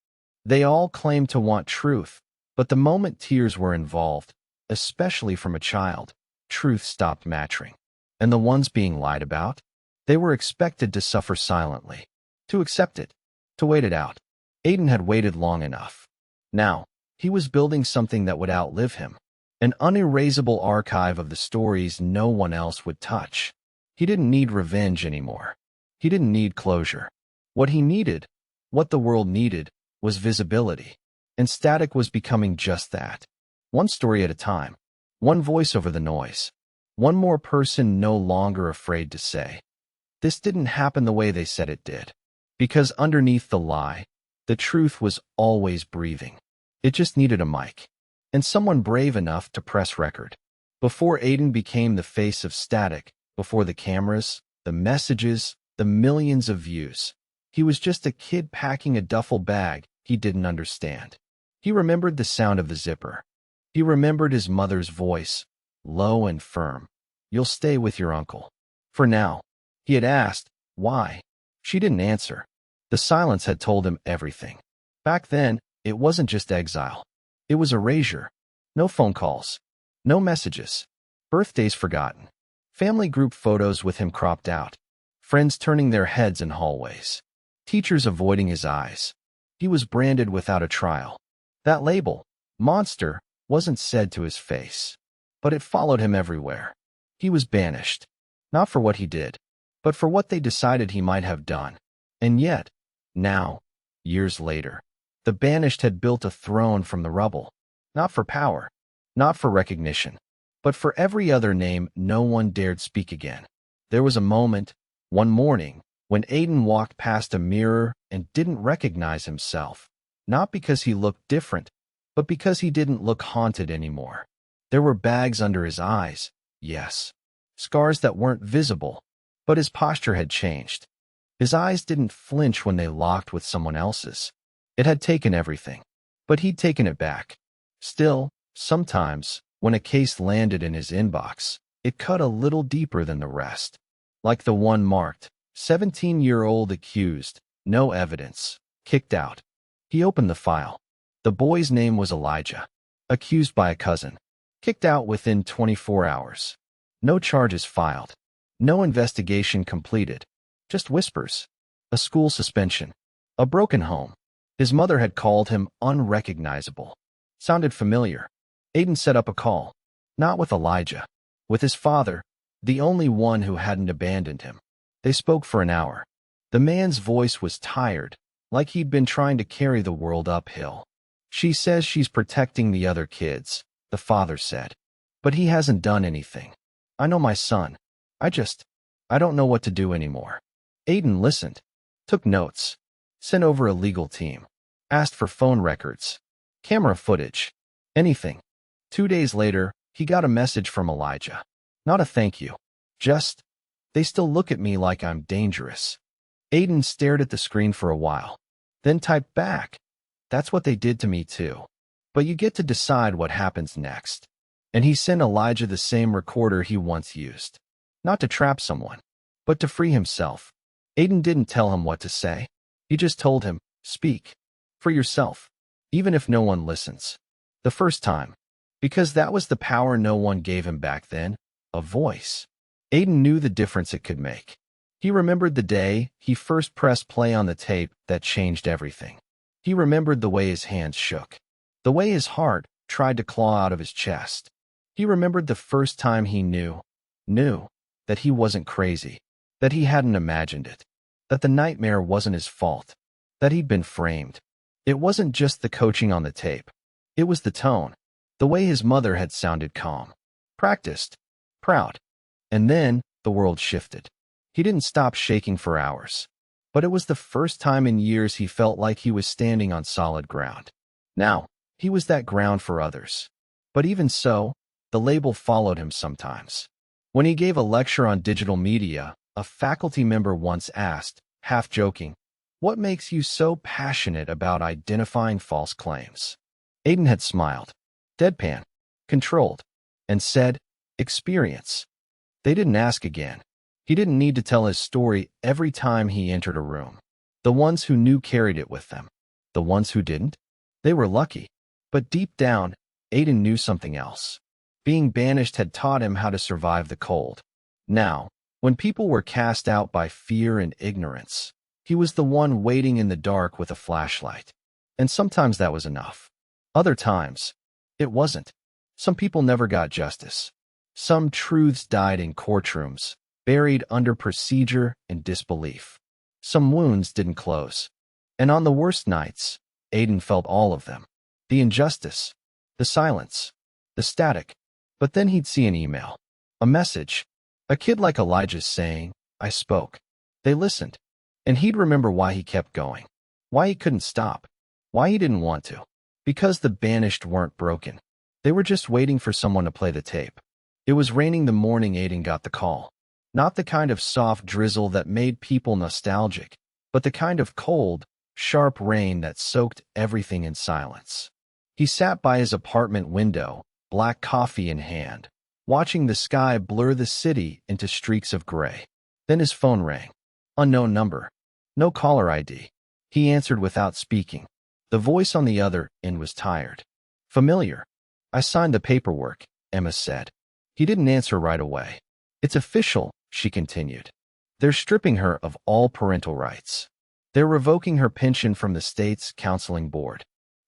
They all claimed to want truth, but the moment tears were involved, especially from a child, truth stopped mattering. And the ones being lied about? They were expected to suffer silently, to accept it, to wait it out. Aiden had waited long enough. Now, he was building something that would outlive him, an unerasable archive of the stories no one else would touch. He didn't need revenge anymore. He didn't need closure. What he needed, what the world needed, was visibility. And Static was becoming just that. One story at a time. One voice over the noise. One more person no longer afraid to say, "This didn't happen the way they said it did." Because underneath the lie, the truth was always breathing. It just needed a mic. And someone brave enough to press record. Before Aiden became the face of Static, before the cameras, the messages, the millions of views, he was just a kid packing a duffel bag he didn't understand. He remembered the sound of the zipper. He remembered his mother's voice, low and firm. "You'll stay with your uncle. For now." He had asked, why? She didn't answer. The silence had told him everything. Back then, it wasn't just exile. It was erasure. No phone calls. No messages. Birthdays forgotten. Family group photos with him cropped out. Friends turning their heads in hallways. Teachers avoiding his eyes. He was branded without a trial. That label, monster, wasn't said to his face, but it followed him everywhere. He was banished, not for what he did, but for what they decided he might have done. And yet, now, years later, the banished had built a throne from the rubble, not for power, not for recognition, but for every other name no one dared speak again. There was a moment, one morning, when Aiden walked past a mirror and didn't recognize himself, not because he looked different, but because he didn't look haunted anymore. There were bags under his eyes, yes, scars that weren't visible, but his posture had changed. His eyes didn't flinch when they locked with someone else's. It had taken everything, but he'd taken it back. Still, sometimes, when a case landed in his inbox, it cut a little deeper than the rest. Like the one marked, 17-year-old accused, no evidence, kicked out. He opened the file. The boy's name was Elijah, accused by a cousin, kicked out within 24 hours. No charges filed. No investigation completed. Just whispers. A school suspension. A broken home. His mother had called him unrecognizable. Sounded familiar. Aiden set up a call. Not with Elijah. With his father, the only one who hadn't abandoned him. They spoke for an hour. The man's voice was tired, like he'd been trying to carry the world uphill. "She says she's protecting the other kids," the father said. "But he hasn't done anything. I know my son. I don't know what to do anymore." Aiden listened, took notes, sent over a legal team, asked for phone records, camera footage, anything. 2 days later, he got a message from Elijah. Not a thank you. Just, "They still look at me like I'm dangerous." Aiden stared at the screen for a while, then typed back, "That's what they did to me too. But you get to decide what happens next." And he sent Elijah the same recorder he once used. Not to trap someone, but to free himself. Aiden didn't tell him what to say. He just told him, "Speak. For yourself. Even if no one listens." The first time. Because that was the power no one gave him back then. A voice. Aiden knew the difference it could make. He remembered the day he first pressed play on the tape that changed everything. He remembered the way his hands shook. The way his heart tried to claw out of his chest. He remembered the first time he knew that he wasn't crazy, that he hadn't imagined it, that the nightmare wasn't his fault, that he'd been framed. It wasn't just the coaching on the tape. It was the tone, the way his mother had sounded calm, practiced, proud. And then the world shifted. He didn't stop shaking for hours, but it was the first time in years he felt like he was standing on solid ground. Now, he was that ground for others. But even so, the label followed him sometimes. When he gave a lecture on digital media, a faculty member once asked, half joking, "What makes you so passionate about identifying false claims?" Aiden had smiled, deadpan, controlled, and said, "Experience." They didn't ask again. He didn't need to tell his story every time he entered a room. The ones who knew carried it with them. The ones who didn't? They were lucky. But deep down, Aiden knew something else. Being banished had taught him how to survive the cold. Now, when people were cast out by fear and ignorance, he was the one waiting in the dark with a flashlight. And sometimes that was enough. Other times, it wasn't. Some people never got justice. Some truths died in courtrooms, buried under procedure and disbelief. Some wounds didn't close. And on the worst nights, Aiden felt all of them. The injustice, the silence, the static. But then he'd see an email, a message, a kid like Elijah's saying, "I spoke." They listened. And he'd remember why he kept going, why he couldn't stop, why he didn't want to. Because the banished weren't broken. They were just waiting for someone to play the tape. It was raining the morning Aiden got the call. Not the kind of soft drizzle that made people nostalgic, but the kind of cold, sharp rain that soaked everything in silence. He sat by his apartment window, black coffee in hand, watching the sky blur the city into streaks of gray. Then his phone rang. Unknown number. No caller ID. He answered without speaking. The voice on the other end was tired. Familiar. "I signed the paperwork," Emma said. He didn't answer right away. "It's official," she continued. "They're stripping her of all parental rights. They're revoking her pension from the state's counseling board.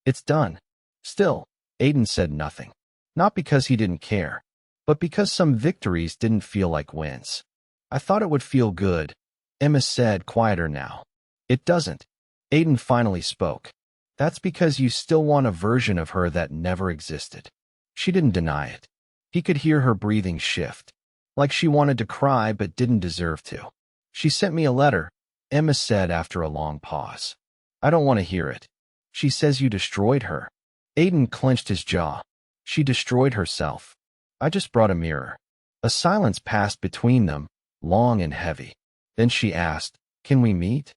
It's done." Still, Aiden said nothing. Not because he didn't care, but because some victories didn't feel like wins. "I thought it would feel good," Emma said, quieter now. "It doesn't." Aiden finally spoke. "That's because you still want a version of her that never existed." She didn't deny it. He could hear her breathing shift, like she wanted to cry but didn't deserve to. "She sent me a letter," Emma said after a long pause. "I don't want to hear it. She says you destroyed her." Aiden clenched his jaw. "She destroyed herself. I just brought a mirror." A silence passed between them, long and heavy. Then she asked, "Can we meet?"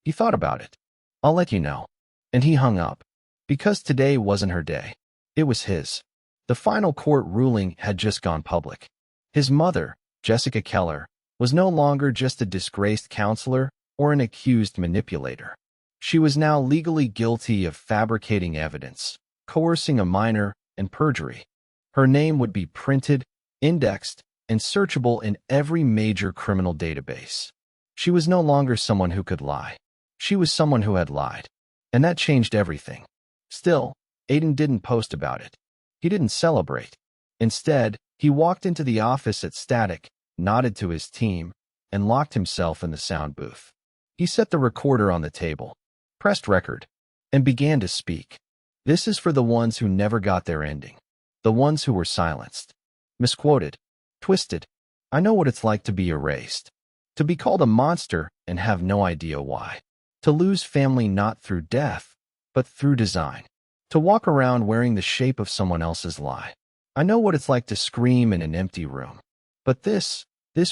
He thought about it. "I'll let you know." And he hung up. Because today wasn't her day. It was his. The final court ruling had just gone public. His mother, Jessica Keller, was no longer just a disgraced counselor or an accused manipulator. She was now legally guilty of fabricating evidence, coercing a minor, and perjury. Her name would be printed, indexed, and searchable in every major criminal database. She was no longer someone who could lie. She was someone who had lied. And that changed everything. Still, Aiden didn't post about it. He didn't celebrate. Instead, he walked into the office at Static, nodded to his team, and locked himself in the sound booth. He set the recorder on the table, pressed record, and began to speak. This is for the ones who never got their ending. The ones who were silenced, misquoted, twisted. I know what it's like to be erased. To be called a monster and have no idea why. To lose family not through death, but through design. To walk around wearing the shape of someone else's lie. I know what it's like to scream in an empty room. But this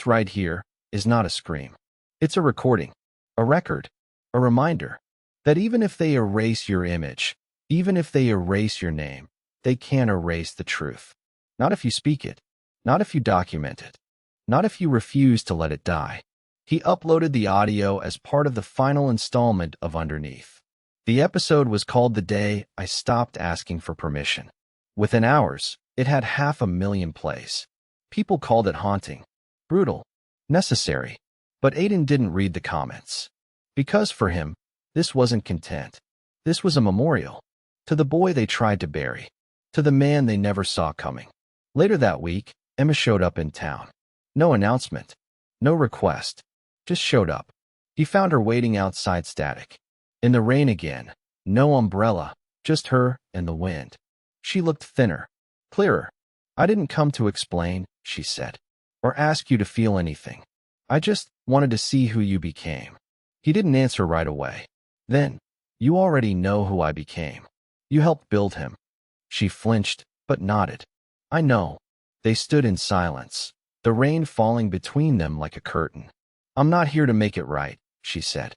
right here, is not a scream. It's a recording, a record, a reminder that even if they erase your image, even if they erase your name, they can't erase the truth. Not if you speak it, not if you document it, not if you refuse to let it die. He uploaded the audio as part of the final installment of Underneath. The episode was called "The Day I Stopped Asking for Permission." Within hours, it had 500,000 plays. People called it haunting, brutal, necessary. But Aiden didn't read the comments. Because for him, this wasn't content. This was a memorial. To the boy they tried to bury. To the man they never saw coming. Later that week, Emma showed up in town. No announcement. No request. Just showed up. He found her waiting outside Static. In the rain again. No umbrella. Just her and the wind. She looked thinner. Clearer. "I didn't come to explain," she said. "Or ask you to feel anything. I just wanted to see who you became." He didn't answer right away. Then, "You already know who I became. You helped build him." She flinched, but nodded. "I know." They stood in silence, the rain falling between them like a curtain. "I'm not here to make it right," she said.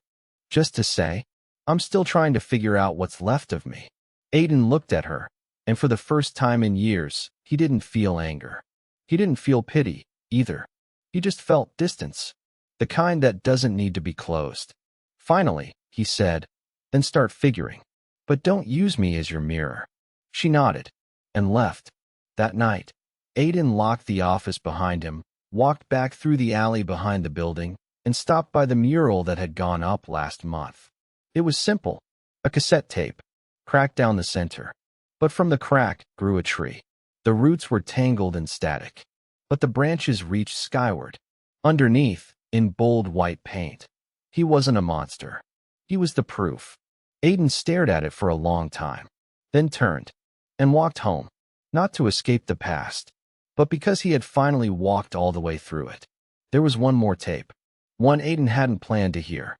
"Just to say, I'm still trying to figure out what's left of me." Aiden looked at her, and for the first time in years, he didn't feel anger. He didn't feel pity, either. He just felt distance, the kind that doesn't need to be closed. Finally, he said, then start figuring. But don't use me as your mirror. She nodded and left. That night, Aiden locked the office behind him, walked back through the alley behind the building, and stopped by the mural that had gone up last month. It was simple, a cassette tape, cracked down the center. But from the crack grew a tree. The roots were tangled and static, but the branches reached skyward. Underneath, in bold white paint, he wasn't a monster. He was the proof. Aiden stared at it for a long time, then turned and walked home, not to escape the past, but because he had finally walked all the way through it. There was one more tape, one Aiden hadn't planned to hear,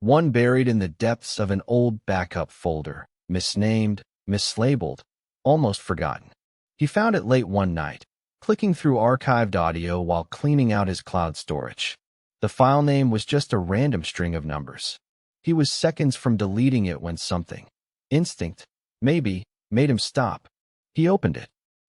one buried in the depths of an old backup folder, misnamed, mislabeled, almost forgotten. He found it late one night, clicking through archived audio while cleaning out his cloud storage. The file name was just a random string of numbers. He was seconds from deleting it when something, instinct, maybe, made him stop. He opened it,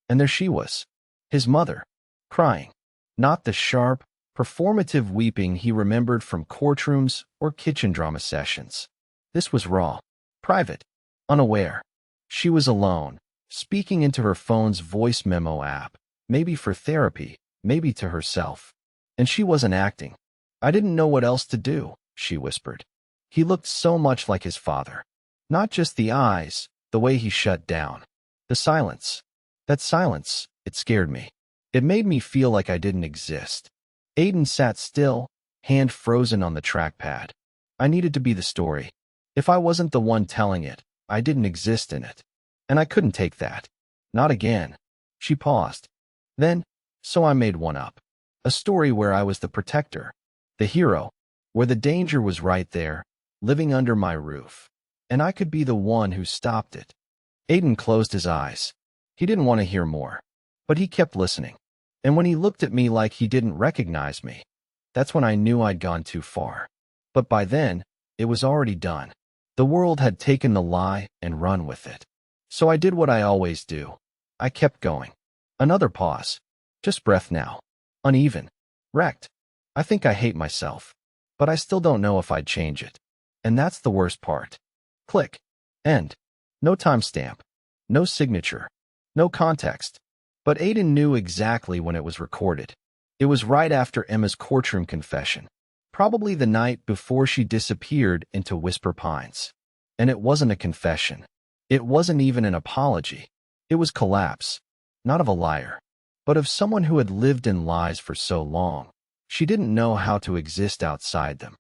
and there she was, his mother, crying. Not the sharp, performative weeping he remembered from courtrooms or kitchen drama sessions. This was raw, private, unaware. She was alone, speaking into her phone's voice memo app, maybe for therapy, maybe to herself. And she wasn't acting. I didn't know what else to do, she whispered. He looked so much like his father. Not just the eyes, the way he shut down. The silence. That silence, it scared me. It made me feel like I didn't exist. Aiden sat still, hand frozen on the trackpad. I needed to be the story. If I wasn't the one telling it, I didn't exist in it. And I couldn't take that. Not again. She paused. Then, so I made one up. A story where I was the protector, the hero, where the danger was right there, living under my roof. And I could be the one who stopped it. Aiden closed his eyes. He didn't want to hear more. But he kept listening. And when he looked at me like he didn't recognize me, that's when I knew I'd gone too far. But by then, it was already done. The world had taken the lie and run with it. So I did what I always do. I kept going. Another pause. Just breath now. Uneven. Wrecked. I think I hate myself. But I still don't know if I'd change it. And that's the worst part. Click. End. No timestamp. No signature. No context. But Aiden knew exactly when it was recorded. It was right after Emma's courtroom confession. Probably the night before she disappeared into Whisper Pines. And it wasn't a confession. It wasn't even an apology. It was collapse. Not of a liar, but of someone who had lived in lies for so long. She didn't know how to exist outside them.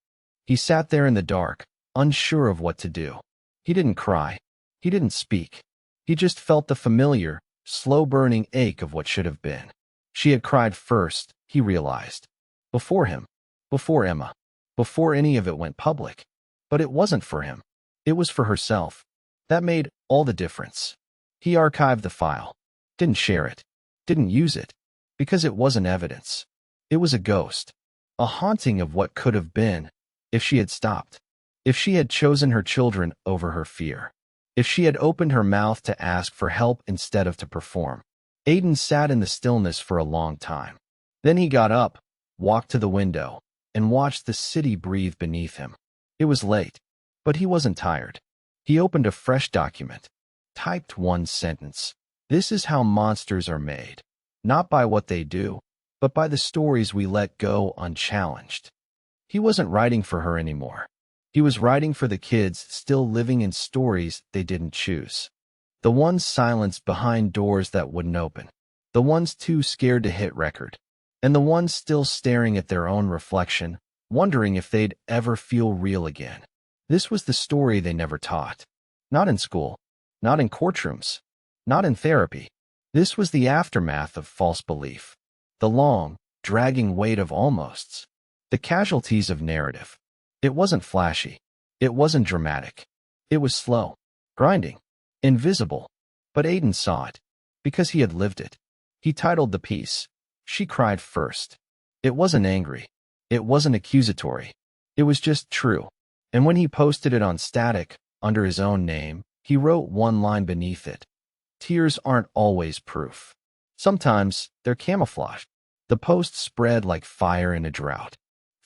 He sat there in the dark, unsure of what to do. He didn't cry. He didn't speak. He just felt the familiar, slow-burning ache of what should have been. She had cried first, he realized. Before him. Before Emma. Before any of it went public. But it wasn't for him. It was for herself. That made all the difference. He archived the file. Didn't share it. Didn't use it. Because it wasn't evidence. It was a ghost. A haunting of what could have been, if she had stopped. If she had chosen her children over her fear. If she had opened her mouth to ask for help instead of to perform. Aiden sat in the stillness for a long time. Then he got up, walked to the window, and watched the city breathe beneath him. It was late, but he wasn't tired. He opened a fresh document, typed one sentence. This is how monsters are made. Not by what they do, but by the stories we let go unchallenged. He wasn't writing for her anymore. He was writing for the kids still living in stories they didn't choose. The ones silenced behind doors that wouldn't open. The ones too scared to hit record. And the ones still staring at their own reflection, wondering if they'd ever feel real again. This was the story they never taught. Not in school. Not in courtrooms. Not in therapy. This was the aftermath of false belief. The long, dragging weight of almosts. The casualties of narrative. It wasn't flashy. It wasn't dramatic. It was slow. Grinding. Invisible. But Aiden saw it. Because he had lived it. He titled the piece, She Cried First. It wasn't angry. It wasn't accusatory. It was just true. And when he posted it on Static, under his own name, he wrote one line beneath it. Tears aren't always proof. Sometimes they're camouflage. The post spread like fire in a drought.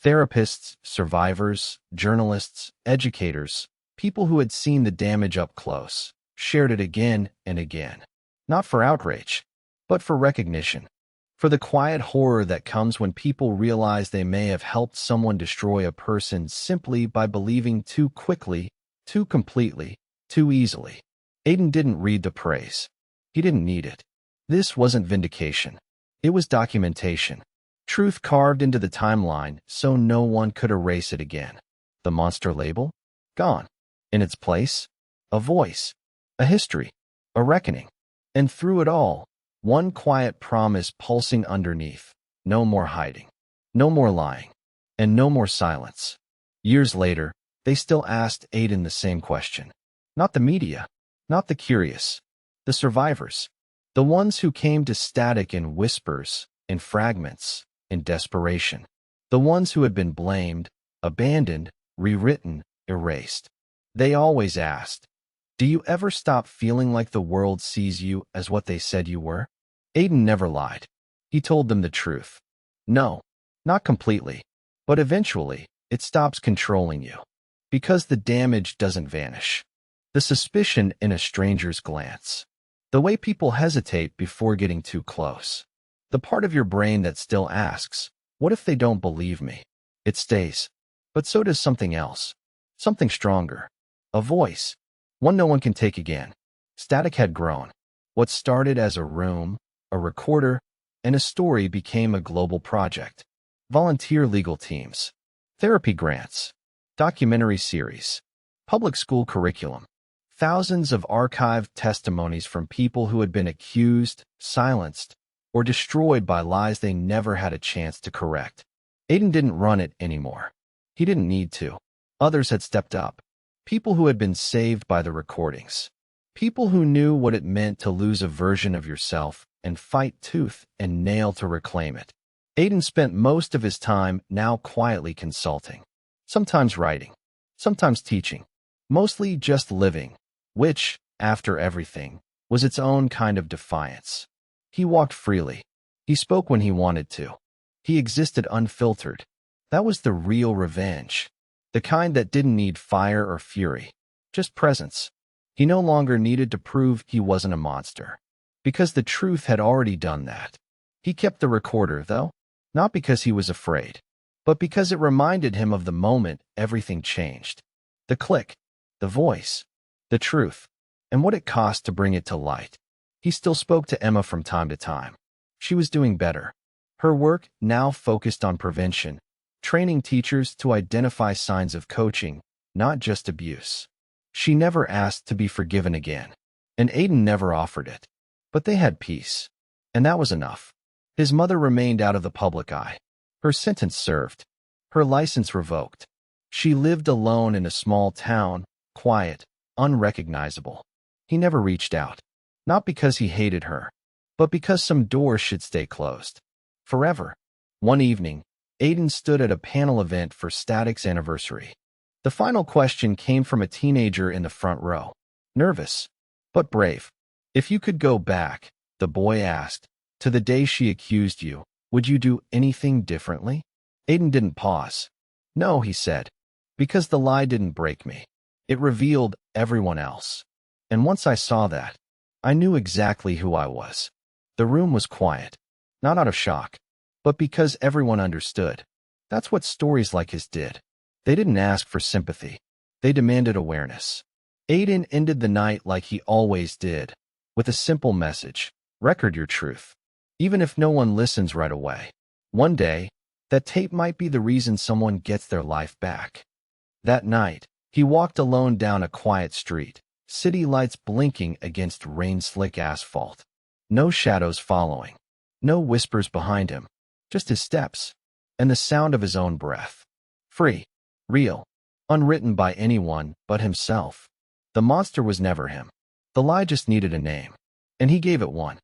Therapists, survivors, journalists, educators, people who had seen the damage up close, shared it again and again. Not for outrage, but for recognition. For the quiet horror that comes when people realize they may have helped someone destroy a person simply by believing too quickly, too completely, too easily. Aiden didn't read the praise. He didn't need it. This wasn't vindication. It was documentation. Truth carved into the timeline so no one could erase it again. The monster label? Gone. In its place, a voice, a history, a reckoning. And through it all, one quiet promise pulsing underneath. No more hiding. No more lying. And no more silence. Years later, they still asked Aiden the same question. Not the media. Not the curious. The survivors. The ones who came to static in whispers, in fragments, in desperation. The ones who had been blamed, abandoned, rewritten, erased. They always asked, do you ever stop feeling like the world sees you as what they said you were? Aiden never lied. He told them the truth. No, not completely. But eventually, it stops controlling you. Because the damage doesn't vanish. The suspicion in a stranger's glance. The way people hesitate before getting too close. The part of your brain that still asks, what if they don't believe me? It stays. But so does something else. Something stronger. A voice. One no one can take again. Static had grown. What started as a room, a recorder, and a story became a global project. Volunteer legal teams. Therapy grants. Documentary series. Public school curriculum. Thousands of archived testimonies from people who had been accused, silenced, or destroyed by lies they never had a chance to correct. Aiden didn't run it anymore. He didn't need to. Others had stepped up. People who had been saved by the recordings. People who knew what it meant to lose a version of yourself and fight tooth and nail to reclaim it. Aiden spent most of his time now quietly consulting. Sometimes writing. Sometimes teaching. Mostly just living. Which, after everything, was its own kind of defiance. He walked freely. He spoke when he wanted to. He existed unfiltered. That was the real revenge. The kind that didn't need fire or fury. Just presence. He no longer needed to prove he wasn't a monster. Because the truth had already done that. He kept the recorder, though. Not because he was afraid. But because it reminded him of the moment everything changed. The click. The voice. The truth, and what it cost to bring it to light. He still spoke to Emma from time to time. She was doing better. Her work now focused on prevention, training teachers to identify signs of coaching, not just abuse. She never asked to be forgiven again, and Aiden never offered it. But they had peace, and that was enough. His mother remained out of the public eye. Her sentence served. Her license revoked. She lived alone in a small town, quiet, unrecognizable. He never reached out. Not because he hated her, but because some doors should stay closed. Forever. One evening, Aiden stood at a panel event for Static's anniversary. The final question came from a teenager in the front row. Nervous, but brave. If you could go back, the boy asked, to the day she accused you, would you do anything differently? Aiden didn't pause. No, he said, because the lie didn't break me. It revealed everyone else. And once I saw that, I knew exactly who I was. The room was quiet, not out of shock, but because everyone understood. That's what stories like his did. They didn't ask for sympathy. They demanded awareness. Aiden ended the night like he always did, with a simple message. Record your truth. Even if no one listens right away. One day, that tape might be the reason someone gets their life back. That night, he walked alone down a quiet street, city lights blinking against rain-slick asphalt. No shadows following. No whispers behind him. Just his steps. And the sound of his own breath. Free. Real. Unwritten by anyone but himself. The monster was never him. The lie just needed a name. And he gave it one.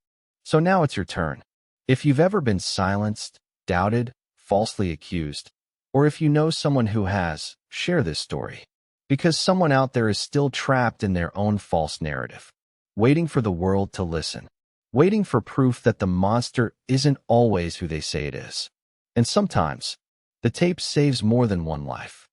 So now it's your turn. If you've ever been silenced, doubted, falsely accused, or if you know someone who has, share this story. Because someone out there is still trapped in their own false narrative, waiting for the world to listen. waiting for proof that the monster isn't always who they say it is. And sometimes, the tape saves more than one life.